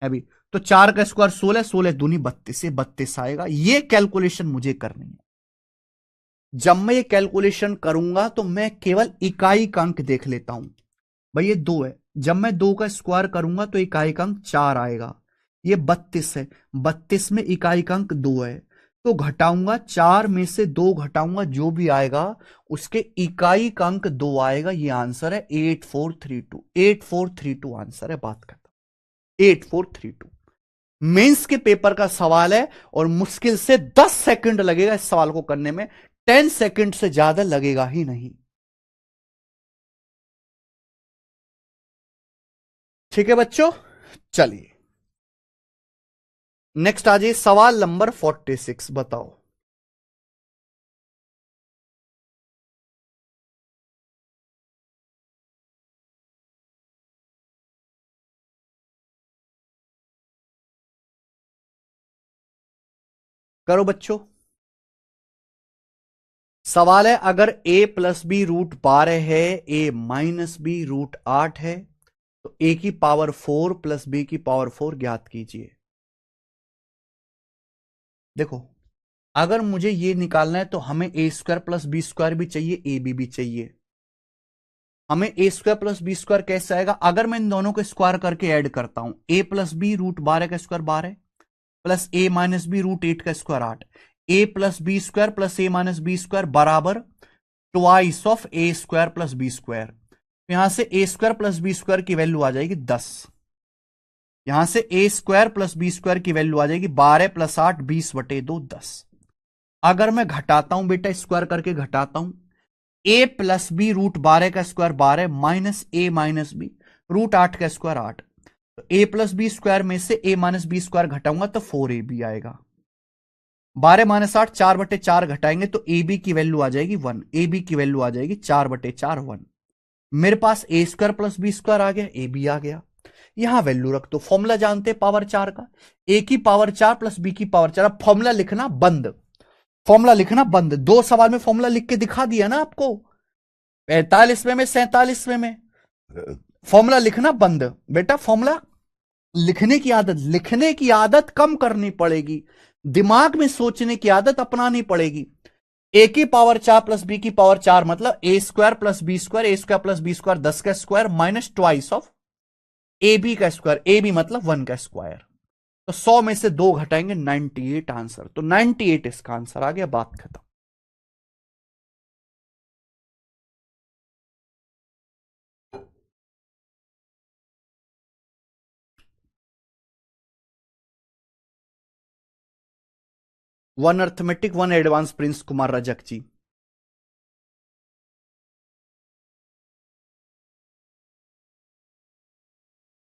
अभी तो 4 का स्क्वायर 16, 16 दूनी 32 से 32 आएगा। ये कैलकुलेशन मुझे करनी है। जब मैं ये कैलकुलेशन करूंगा तो मैं केवल इकाई का अंक देख लेता हूं। भाई ये 2 है, जब मैं 2 का स्क्वायर करूंगा तो इकाई का अंक 4 आएगा। ये 32 है, 32 में इकाई का अंक 2 है, तो घटाऊंगा 4 में से 2 घटाऊंगा, जो भी आएगा उसके इकाई का अंक 2 आएगा। ये आंसर है 8432, 8432 आंसर है, बात करता 8432। मेंस के पेपर का सवाल है और मुश्किल से 10 सेकंड लगेगा इस सवाल को करने में, 10 सेकंड से ज्यादा लगेगा ही नहीं। ठीक है बच्चों, चलिए नेक्स्ट आ जाइए, सवाल नंबर 46 बताओ। करो बच्चों। सवाल है, अगर a प्लस बी रूट 12 है, a माइनस बी रूट 8 है, तो a की पावर 4 प्लस b की पावर 4 ज्ञात कीजिए। देखो, अगर मुझे ये निकालना है तो हमें ए स्क्वायर प्लस बी स्क्वायर भी चाहिए, ए बी भी चाहिए। हमें ए स्क्वायर प्लस बी स्क्वायर कैसे आएगा? अगर मैं इन दोनों को स्क्वायर करके ऐड करता हूं, ए प्लस बी रूट 12 का square 12 plus a minus b root 8 का square 8, a plus B square plus a minus b square बराबर twice of a square plus B square. यहां से a square plus B square की value आ जाएगी 10। यहां से a square plus B square की वैल्यू आ जाएगी 12 प्लस 8 20/2 10। अगर मैं घटाता हूं बेटा, स्क्वायर करके घटाता हूं, ए प्लस बी रूट 12 का स्क्वायर 12 माइनस ए माइनस बी रूट 8 का स्क्वायर 8, तो ए प्लस बी स्क्वायर में से ए माइनस बी स्क्वायर घटाऊंगा तो 4ab आएगा। 12 माइनस 8 4/4 घटाएंगे तो ए बी की वैल्यू आ जाएगी 1, ए बी की वैल्यू आ जाएगी 4/4 1। मेरे पास ए स्क्वायर प्लस बी स्क्वायर आ गया, ए बी आ गया। यहां वैल्यू रख दो, फॉर्मूला जानते हैं पावर 4 का, ए की पावर 4 प्लस बी की पावर 4। अब फॉर्मूला लिखना बंद, फॉर्मूला लिखना बंद। 2 सवाल में फॉर्मूला लिख के दिखा दिया ना आपको, 45वें में 47वें में। फॉर्मूला लिखना बंद बेटा, फॉर्मूला लिखने की आदत कम करनी पड़ेगी, दिमाग में सोचने की आदत अपनानी पड़ेगी। ए की पावर 4 प्लस बी की पावर 4 मतलब a square plus B square, A square plus B square 10 का square minus twice of a B का स्क्वायर, ए बी मतलब 1 का स्क्वायर। तो 100 में से 2 घटाएंगे 98 आंसर, तो 98 इसका आंसर आ गया, बात खत्म। One arithmetic one advance Prince Kumar Rajak ji.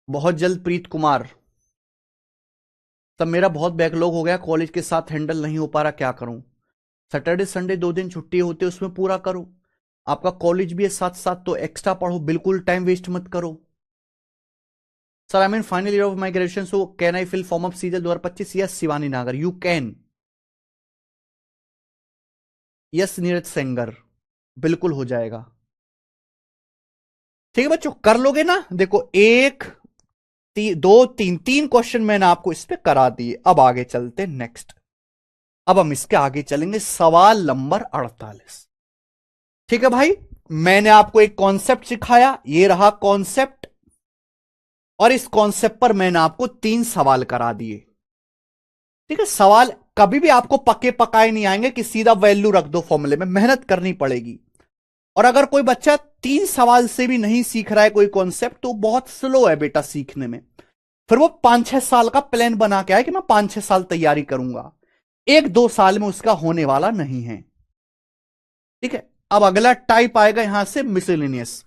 बहुत जल्द प्रीत कुमार। तब मेरा बहुत बैकलॉग हो गया, कॉलेज के साथ हैंडल नहीं हो पा रहा, क्या करूं? सैटरडे संडे 2 दिन छुट्टी होती है, उसमें पूरा करो। आपका कॉलेज भी है साथ साथ, तो एक्स्ट्रा पढ़ो, बिल्कुल टाइम वेस्ट मत करो। Sir I mean final year of my graduation, so can I fill form of CGL 2025? Yes Shivani Nagar, you can. Yes Neeraj Sengar, बिल्कुल हो जाएगा। ठीक है बच्चों, कर लोगे ना? देखो 1 2 3 3 क्वेश्चन मैंने आपको इस पे करा दिए। अब आगे चलते नेक्स्ट। अब हम इसके आगे चलेंगे, सवाल नंबर 48। ठीक है भाई, मैंने आपको एक कॉन्सेप्ट सिखाया, ये रहा कॉन्सेप्ट, और इस कॉन्सेप्ट पर मैंने आपको 3 सवाल करा दिए। ठीक है, सवाल कभी भी आपको पक्के पकाए नहीं आएंगे कि सीधा वैल्यू रख दो फॉर्मूले में, मेहनत करनी पड़ेगी। और अगर कोई बच्चा 3 सवाल से भी नहीं सीख रहा है कोई कॉन्सेप्ट, तो बहुत स्लो है बेटा सीखने में। फिर वो 5-6 साल का प्लान बना के आए कि मैं 5-6 साल तैयारी करूंगा, 1-2 साल में उसका होने वाला नहीं है। ठीक है, अब अगला टाइप आएगा यहां से मिसलेनियस।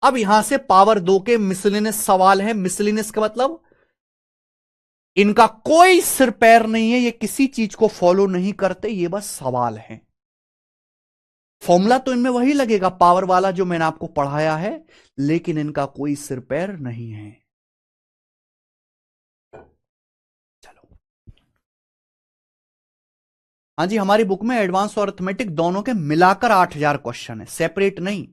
अब यहां से पावर 2 के मिसलेनियस सवाल है। मिसलेनियस का मतलब इनका कोई सिर पैर नहीं है, ये किसी चीज को फॉलो नहीं करते, ये बस सवाल है। फॉर्मूला तो इनमें वही लगेगा पावर वाला जो मैंने आपको पढ़ाया है, लेकिन इनका कोई सिर पैर नहीं है। चलो, हाँ जी, हमारी बुक में एडवांस और अर्थमेटिक दोनों के मिलाकर 8000 क्वेश्चन है, सेपरेट नहीं।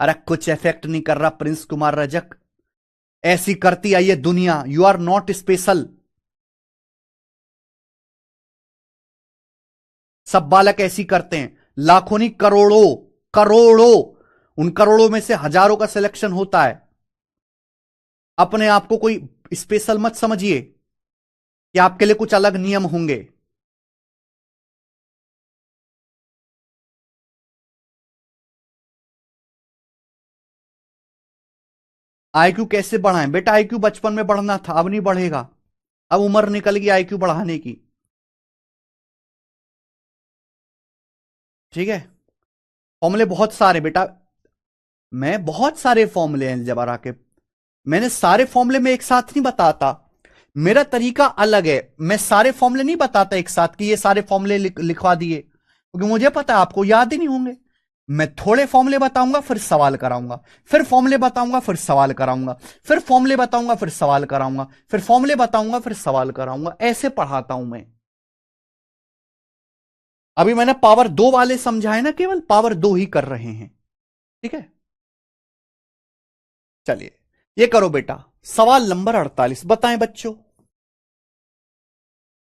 अरे कुछ इफेक्ट नहीं कर रहा प्रिंस कुमार रजक, ऐसी करती आई है दुनिया, यू आर नॉट स्पेशल। सब बालक ऐसी करते हैं, लाखों नहीं करोड़ों, करोड़ों, उन करोड़ों में से हजारों का सिलेक्शन होता है। अपने आप को कोई स्पेशल मत समझिए कि आपके लिए कुछ अलग नियम होंगे। आईक्यू कैसे बढ़ाएं? बेटा आईक्यू बचपन में बढ़ना था, अब नहीं बढ़ेगा, अब उम्र निकल गई आईक्यू बढ़ाने की। ठीक है, फॉर्मूले बहुत सारे बेटा, मैं बहुत सारे फॉर्मूले हैं अलजेब्रा के, मैंने सारे फॉर्मूले में एक साथ नहीं बताता, मेरा तरीका अलग है। मैं सारे फॉर्मूले नहीं बताता एक साथ कि ये सारे फॉर्मूले लिखवा दिए, क्योंकि मुझे पता है आपको याद ही नहीं होंगे। मैं थोड़े फॉर्मूले बताऊंगा फिर सवाल कराऊंगा, फिर फॉर्मूले बताऊंगा फिर सवाल कराऊंगा, फिर फॉर्मूले बताऊंगा फिर सवाल कराऊंगा, फिर फॉर्मूले बताऊंगा फिर सवाल कराऊंगा, ऐसे पढ़ाता हूं मैं। अभी मैंने पावर 2 वाले समझाए ना, केवल पावर 2 ही कर रहे हैं। ठीक है, चलिए ये करो बेटा। सवाल नंबर 48 बताएं बच्चों।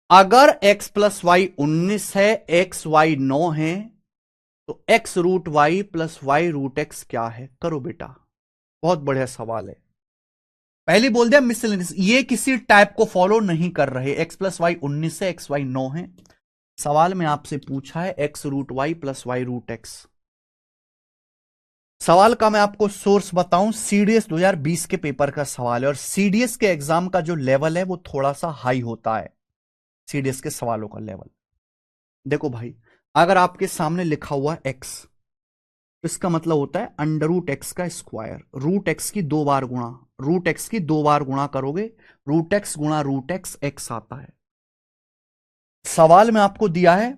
अगर x प्लस वाई 19 है, एक्स वाई 9 है, तो x root y plus y root x क्या है? करो बेटा, बहुत बढ़िया सवाल है। पहले बोल दिया मिसलेनियस, ये किसी टाइप को फॉलो नहीं कर रहे। x प्लस वाई 19 है, एक्स वाई 9 है। सवाल में आपसे पूछा है x root y plus y root x. सवाल का मैं आपको सोर्स बताऊं, सीडीएस 2020 के पेपर का सवाल है, और सीडीएस के एग्जाम का जो लेवल है वो थोड़ा सा हाई होता है, सीडीएस के सवालों का लेवल। देखो भाई, अगर आपके सामने लिखा हुआ x, तो इसका मतलब होता है अंडर रूट एक्स का स्क्वायर, रूट एक्स की 2 बार गुणा, रूट एक्स की 2 बार गुणा करोगे, रूट एक्स गुणा रूट एक्स एक्स आता है। सवाल में आपको दिया है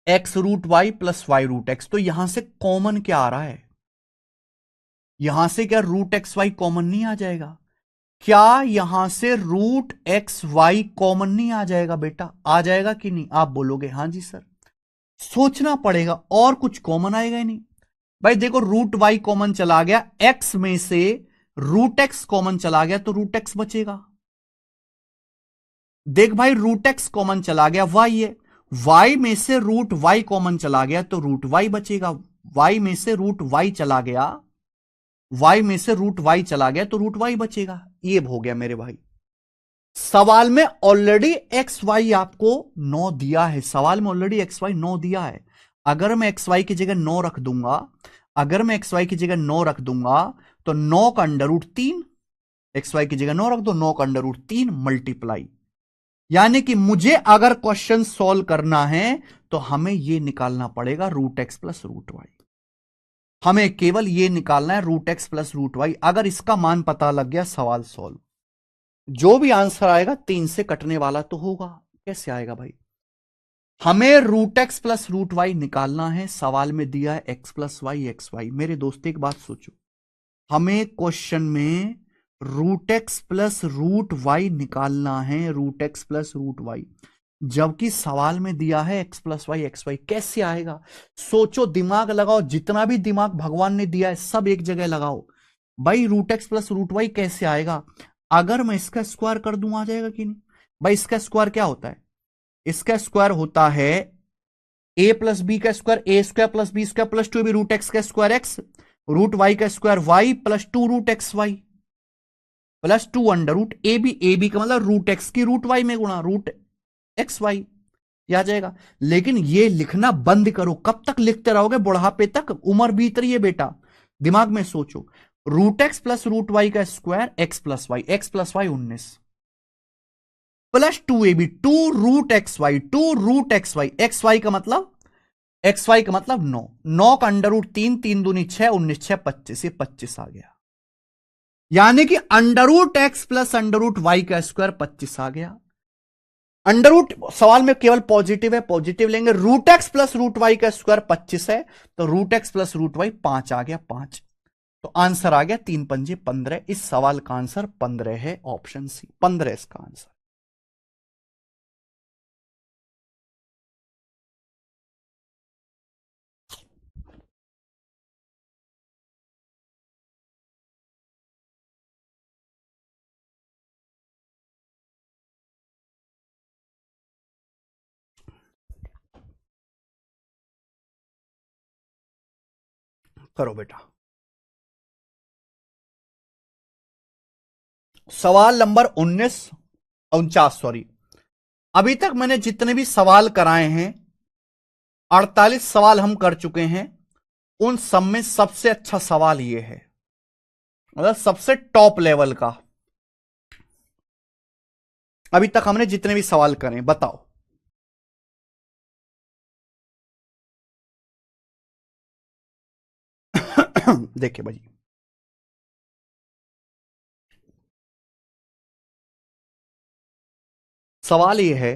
x root y plus y root x, तो यहां से कॉमन क्या आ रहा है? यहां से क्या रूट एक्स वाई कॉमन नहीं आ जाएगा? क्या यहां से रूट एक्स वाई कॉमन नहीं आ जाएगा बेटा? आ जाएगा कि नहीं? आप बोलोगे हाँ जी सर। सोचना पड़ेगा, और कुछ कॉमन आएगा ही नहीं। भाई देखो, रूट वाई कॉमन चला गया, एक्स में से रूट एक्स कॉमन चला गया तो रूट एक्स बचेगा। देख भाई, रूट एक्स कॉमन चला गया, वाई है, वाई में से रूट वाई कॉमन चला गया तो रूट वाई बचेगा, वाई में से रूट वाई चला गया, वाई में से रूट वाई चला गया तो रूट वाई बचेगा। ये हो गया मेरे भाई। सवाल में ऑलरेडी एक्स वाई आपको 9 दिया है, सवाल में ऑलरेडी एक्स वाई 9 दिया है। अगर मैं एक्स वाई की जगह 9 रख दूंगा, अगर मैं एक्स वाई की जगह 9 रख दूंगा, तो 9 का अंडर रूट 3, एक्स वाई की जगह 9 रख दो, 9 का अंडर रूट 3 मल्टीप्लाई, यानी कि मुझे अगर क्वेश्चन सॉल्व करना है तो हमें यह निकालना पड़ेगा root x plus root y. हमें केवल यह निकालना है root x plus root y. अगर इसका मान पता लग गया, सवाल सॉल्व। जो भी आंसर आएगा 3 से कटने वाला तो होगा। कैसे आएगा भाई? हमें root x plus root y निकालना है, सवाल में दिया है x plus y x y. मेरे दोस्त एक बात सोचो, हमें क्वेश्चन में root x plus root y निकालना है, root x plus root y, जबकि सवाल में दिया है x plus y x y. कैसे आएगा? सोचो, दिमाग लगाओ, जितना भी दिमाग भगवान ने दिया है सब एक जगह लगाओ। भाई root x plus root y कैसे आएगा? अगर मैं इसका स्क्वायर कर दूं, आ जाएगा कि नहीं? भाई इसका स्क्वायर क्या होता है? इसका स्क्वायर होता है ए प्लस बी का स्क्वायर, ए square plus B square plus 2 root X का स्क्वायर एक्स, रूट वाई का square Y plus 2 root X Y plus 2 under root A B, A B का मतलब रूट एक्स की root Y में गुणा root X Y. आ जाएगा। लेकिन ये लिखना बंद करो, कब तक लिखते रहोगे? बुढ़ापे तक, उम्र बीत रही है बेटा। दिमाग में सोचो, root x plus root Y का square X plus Y 19 plus 2ab, 2 root X Y, 2 root X Y का मतलब, एक्स वाई का मतलब 9, 9 का अंडर रूट 3, 3 दूनी 6, 19 6 25, ये 25 आ गया। यानी कि under root x plus under root Y का स्क्वायर 25 आ गया। अंडर रूट सवाल में केवल पॉजिटिव है, पॉजिटिव लेंगे। Root x plus root Y का स्क्वायर 25 है, तो root x plus root y 5 आ गया, 5। तो आंसर आ गया 3 पंजे 15। इस सवाल का आंसर 15 है, ऑप्शन सी 15 इसका आंसर। करो बेटा। सवाल नंबर 49 सॉरी, अभी तक मैंने जितने भी सवाल कराए हैं, 48 सवाल हम कर चुके हैं। उन सब में सबसे अच्छा सवाल ये है, मतलब सबसे टॉप लेवल का। अभी तक हमने जितने भी सवाल करे, बताओ। देखिए भाई, सवाल ये है,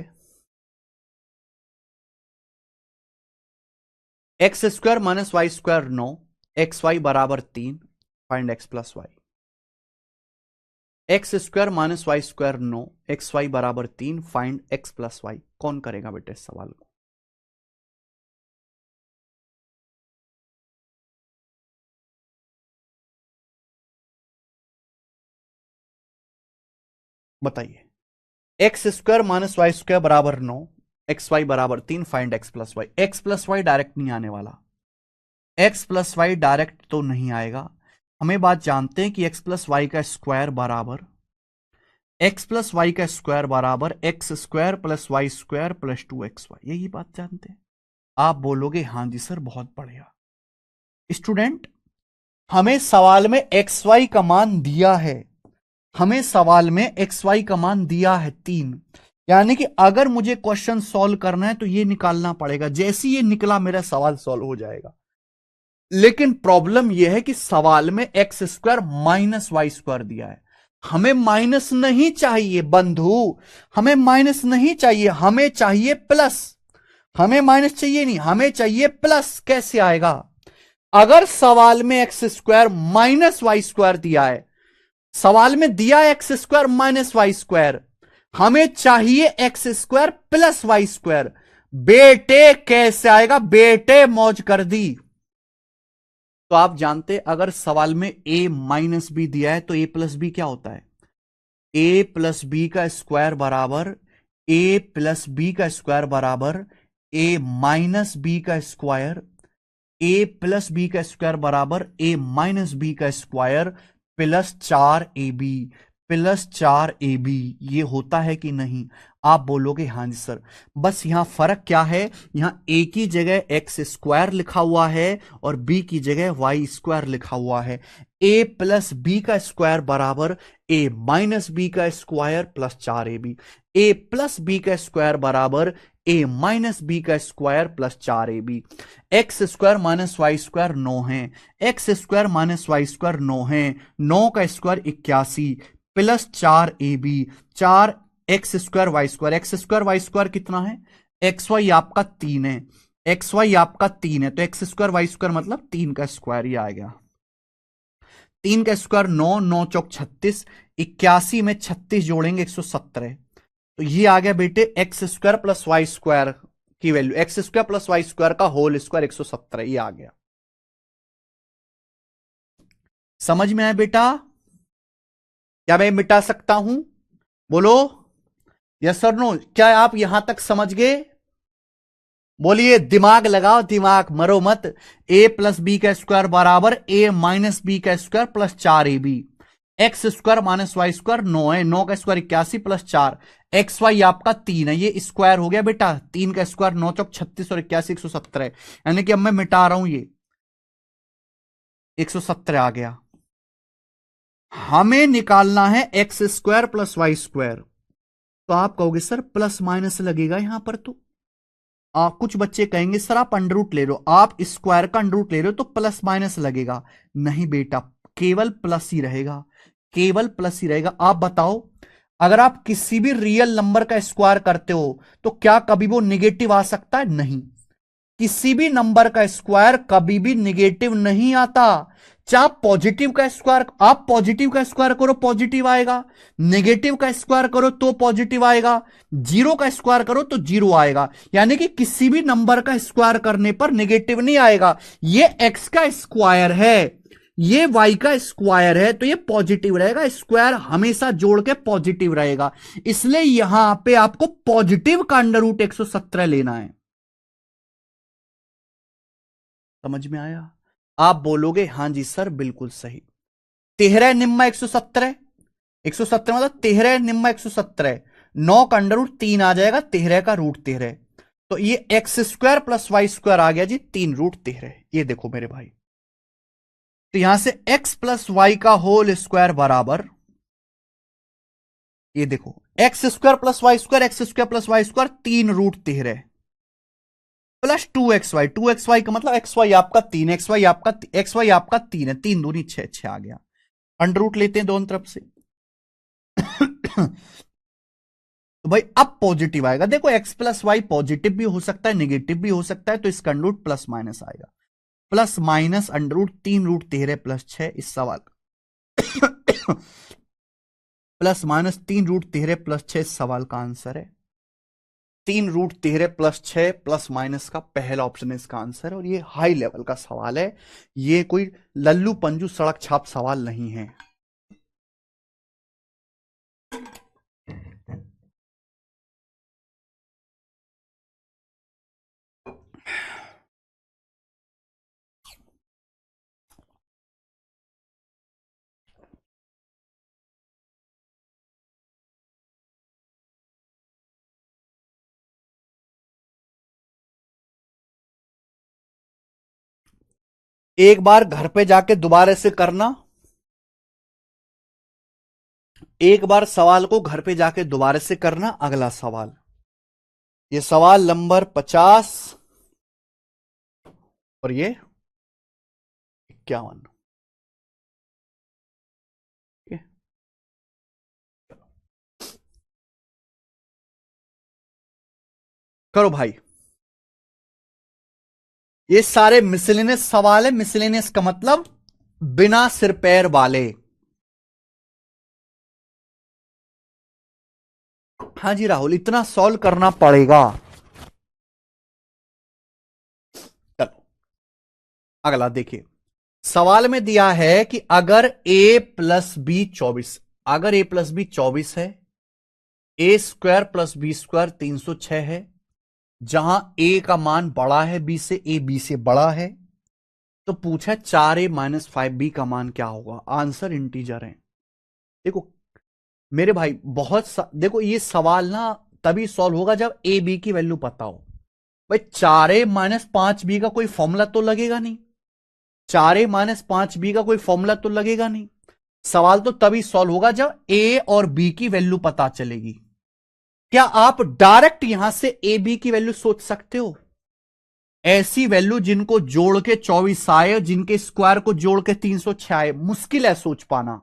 x square minus y square 9, x y बराबर 3, find x plus y. X square minus y square 9, x y बराबर 3, फाइंड एक्स प्लस वाई। कौन करेगा बेटे इस सवाल को? बताइए। X square minus y square बराबर 9, एक्स वाई बराबर 3, find x plus y. X plus y direct नहीं आने वाला, एक्स प्लस वाई डायरेक्ट तो नहीं आएगा। हमें बात जानते हैं कि एक्स प्लस वाई का स्क्वायर बराबर एक्स प्लस वाई का स्क्वायर बराबर x square plus Y square plus 2xy, यही बात जानते हैं। आप बोलोगे हां जी सर बहुत बढ़िया। स्टूडेंट, हमें सवाल में एक्स वाई का मान दिया है, हमें सवाल में एक्स वाई का मान दिया है 3, यानी कि अगर मुझे क्वेश्चन सॉल्व करना है तो ये निकालना पड़ेगा। जैसे ये निकला मेरा सवाल सॉल्व हो जाएगा। लेकिन प्रॉब्लम यह है कि सवाल में x square minus y square दिया है। हमें माइनस नहीं चाहिए बंधु, हमें माइनस नहीं चाहिए, हमें चाहिए प्लस। हमें माइनस चाहिए नहीं, हमें चाहिए प्लस। कैसे आएगा? अगर सवाल में x square minus y square दिया है, सवाल में दिया x square minus y square, हमें चाहिए x square plus Y square. बेटे कैसे आएगा? बेटे मौज कर दी। तो आप जानते अगर सवाल में a माइनस बी दिया है तो a प्लस बी क्या होता है? a प्लस बी का स्क्वायर बराबर a प्लस बी का स्क्वायर बराबर a माइनस बी का स्क्वायर, a प्लस बी का स्क्वायर बराबर a माइनस बी का square plus 4ab, plus 4ab। ये होता है कि नहीं? आप बोलोगे हां जी सर। बस यहां फर्क क्या है? यहां a की जगह एक्स स्क्वायर लिखा हुआ है और b की जगह वाई स्क्वायर लिखा हुआ है। a प्लस बी का स्क्वायर बराबर a माइनस बी का square plus 4ab, a plus B का स्क्वायर बराबर a माइनस बी का square plus 4ab। X square minus y square 9 है, x square minus y square 9 है, 9 का square 81 plus 4ab, 4 x square Y square. X square Y square कितना है? X Y आपका 3 है, एक्स वाई आपका 3 है, तो एक्स स्क्वायर वाई स्क्वायर मतलब 3 का स्क्वायर, ही आ गया। 3 का स्क्वायर 9, 9 चौक 36, 81 में 36 जोड़ेंगे 117, तो ये आ गया बेटे X square plus Y square की value, X square plus Y square का होल स्क्वायर 117, ये आ गया। समझ में आया बेटा? क्या मैं मिटा सकता हूं? बोलो यस और नो। क्या आप यहां तक समझ गए? बोलिए, दिमाग लगाओ, दिमाग मरो मत। a प्लस बी का स्क्वायर बराबर a माइनस बी का square plus 4ab, x square minus y square 9 है, 9 का स्क्वायर 81 प्लस 4, एक्स वाई आपका 3 है, ये स्क्वायर हो गया बेटा। 3 का स्क्वायर 9 चौक 36 और 81 117 है, यानी कि अब मैं मिटा रहा हूं, ये 117 आ गया। हमें निकालना है x square plus Y square. तो आप कहोगे सर प्लस माइनस लगेगा यहां पर, तो कुछ बच्चे कहेंगे सर आप अंडर रूट ले रहे हो, आप स्क्वायर का अंडर रूट ले रहे हो तो प्लस माइनस लगेगा। नहीं बेटा, केवल प्लस ही रहेगा, केवल प्लस ही रहेगा। आप बताओ, अगर आप किसी भी रियल नंबर का स्क्वायर करते हो तो क्या कभी वो निगेटिव आ सकता है? नहीं। किसी भी नंबर का स्क्वायर कभी भी निगेटिव नहीं आता। चाहे पॉजिटिव का स्क्वायर, आप पॉजिटिव का स्क्वायर करो पॉजिटिव आएगा, नेगेटिव का स्क्वायर करो तो पॉजिटिव आएगा, जीरो का स्क्वायर करो तो जीरो आएगा। यानी कि किसी भी नंबर का स्क्वायर करने पर नेगेटिव नहीं आएगा। ये एक्स का स्क्वायर है, ये वाई का स्क्वायर है, तो ये पॉजिटिव रहेगा। स्क्वायर हमेशा जोड़ के पॉजिटिव रहेगा, इसलिए यहां पे आपको पॉजिटिव का अंडर रूट 117 लेना है। समझ में आया? आप बोलोगे हां जी सर बिल्कुल सही। 13 निम्मा 117, 117 मतलब 13 निम्मा 117, 9 का अंडर रूट 3 आ जाएगा, 13 का रूट 13, तो ये x square plus Y square आ गया जी 3 रूट 13। ये देखो मेरे भाई, तो यहां से एक्स प्लस वाई का होल स्क्वायर बराबर, ये देखो x square plus Y square, x square plus Y square 3 root 13 plus 2xy, 2xy का मतलब एक्स वाई आपका 3, एक्स वाई आपका 3 है, 3 दूनी 6, 6 आ गया। अंडर रूट लेते हैं दोनों तरफ से। तो भाई अब पॉजिटिव आएगा। देखो एक्स प्लस वाई पॉजिटिव भी हो सकता है, नेगेटिव भी हो सकता है, तो इसका अंडर रूट प्लस माइनस आएगा। प्लस माइनस अंडर रूट 3√13+6 इस सवाल प्लस माइनस 3√13+6 इस सवाल का आंसर है। 3√13+6 प्लस माइनस का पहला ऑप्शन इसका आंसर है। और ये हाई लेवल का सवाल है, ये कोई लल्लू पंजू सड़क छाप सवाल नहीं है। एक बार घर पे जाके दोबारा से करना, एक बार सवाल को घर पे जाके दोबारा से करना। अगला सवाल, ये सवाल नंबर 50 और ये 51। करो भाई, ये सारे मिसलेनियस सवाल है। मिसलेनियस का मतलब बिना सिर पैर वाले। हाँ जी राहुल, इतना सॉल्व करना पड़ेगा। चलो अगला देखिए, सवाल में दिया है कि अगर a प्लस बी 24, अगर a प्लस बी 24 है, a square plus B square 306 है, जहां a का मान बड़ा है b से, a b से बड़ा है, तो पूछा 4a-5b का मान क्या होगा। आंसर इंटीजर है। देखो मेरे भाई देखो ये सवाल ना तभी सॉल्व होगा जब ए बी की वैल्यू पता हो। भाई 4a-5b का कोई फॉर्मूला तो लगेगा नहीं, 4a-5b का कोई फॉर्मूला तो लगेगा नहीं। सवाल तो तभी सॉल्व होगा जब ए और बी की वैल्यू पता चलेगी। क्या आप डायरेक्ट यहां से ए बी की वैल्यू सोच सकते हो? ऐसी वैल्यू जिनको जोड़ के 24 आए, जिनके स्क्वायर को जोड़ के 306 आए, मुश्किल है सोच पाना,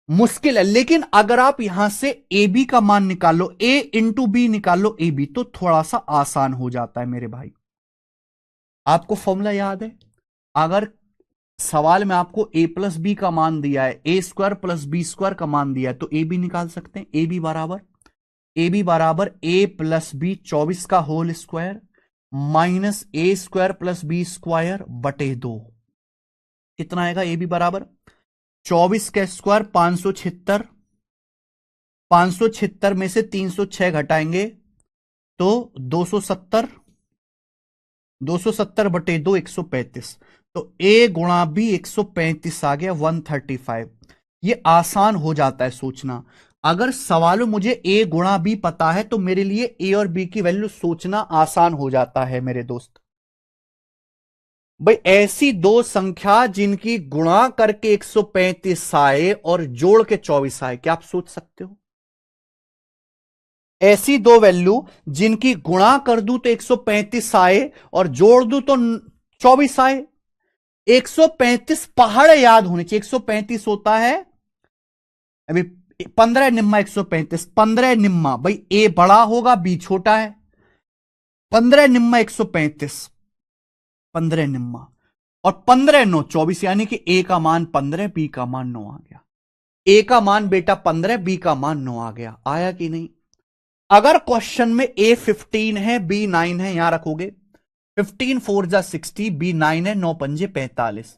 मुश्किल है। लेकिन अगर आप यहां से ए बी का मान निकालो, ए इंटू बी निकालो ए बी, तो थोड़ा सा आसान हो जाता है मेरे भाई। आपको फॉर्मूला याद है? अगर सवाल में आपको ए प्लस बी का मान दिया है, ए स्क्वायर प्लस बी स्क्वायर का मान दिया है, तो ए बी निकाल सकते हैं। ए बी बराबर ए प्लस बी 24 का होल स्क्वायर माइनस ए स्क्वायर प्लस बी स्क्वायर बटे 2। कितना आएगा? ए बी बराबर 24 का स्क्वायर 576, 576 में से 306 घटाएंगे तो 270, 270 बटे 2 135, तो ए गुणा बी 135 आ गया 135। ये आसान हो जाता है सोचना। अगर सवालों मुझे ए गुणा बी पता है तो मेरे लिए ए और बी की वैल्यू सोचना आसान हो जाता है मेरे दोस्त। भाई ऐसी दो संख्या जिनकी गुणा करके 135 आए और जोड़ के 24 आए, क्या आप सोच सकते हो? ऐसी दो वैल्यू जिनकी गुणा कर दूं तो 135 आए और जोड़ दूं तो 24 आए। 135 पहाड़ याद होने चाहिए। 135 होता है अभी 15 निम्मा 135, 15 निम्मा, भाई ए बड़ा होगा बी छोटा है, 15 निम्मा 135, 15 निम्मा और 15 9 24, यानी कि ए का मान 15, बी का मान 9 आ गया। ए का मान बेटा 15, बी का मान 9 आ गया। आया कि नहीं? अगर क्वेश्चन में ए 15 है बी 9 है, यहां रखोगे 15 4 जा 60, बी 9 है, 9 पंजे 45,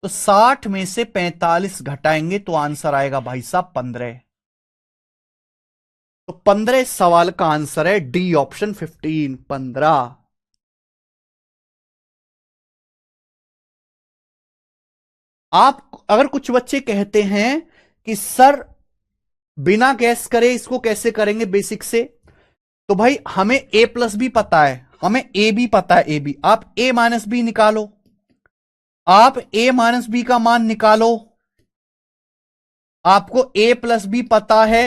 तो 60 में से 45 घटाएंगे तो आंसर आएगा भाई साहब 15। तो 15 सवाल का आंसर है डी ऑप्शन 15, 15। आप अगर कुछ बच्चे कहते हैं कि सर बिना गैस करे इसको कैसे करेंगे बेसिक से, तो भाई हमें ए प्लस बी पता है, हमें ए बी पता है, ए बी, आप ए माइनस बी निकालो, आप ए माइनस बी का मान निकालो। आपको ए प्लस बी पता है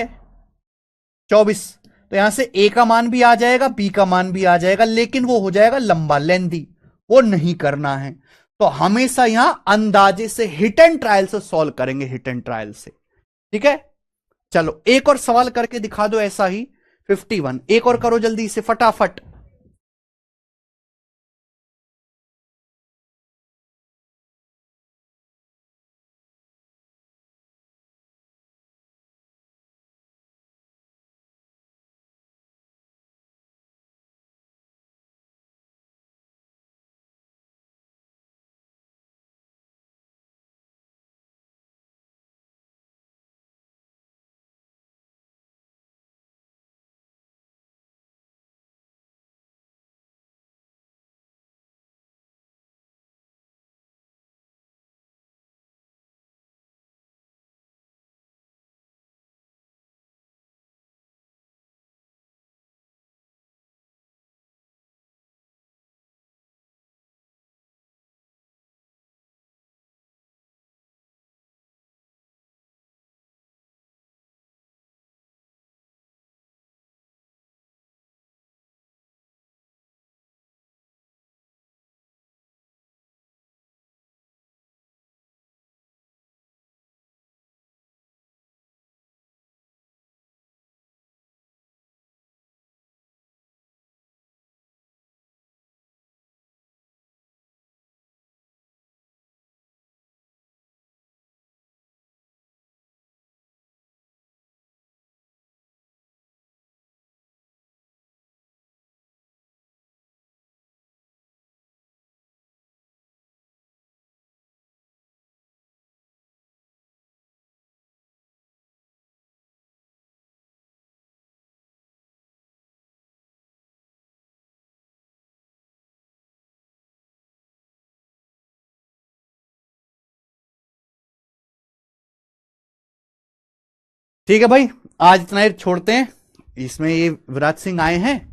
24, तो यहां से ए का मान भी आ जाएगा, बी का मान भी आ जाएगा, लेकिन वो हो जाएगा लंबा, लेंदी, वो नहीं करना है। तो हमेशा यहां अंदाजे से हिट एंड ट्रायल से सॉल्व करेंगे, हिट एंड ट्रायल से। ठीक है, चलो एक और सवाल करके दिखा दो ऐसा ही, 51। एक और करो जल्दी से फटाफट। ठीक है भाई, आज इतना ही छोड़ते हैं। इसमें ये विराज सिंह आए हैं,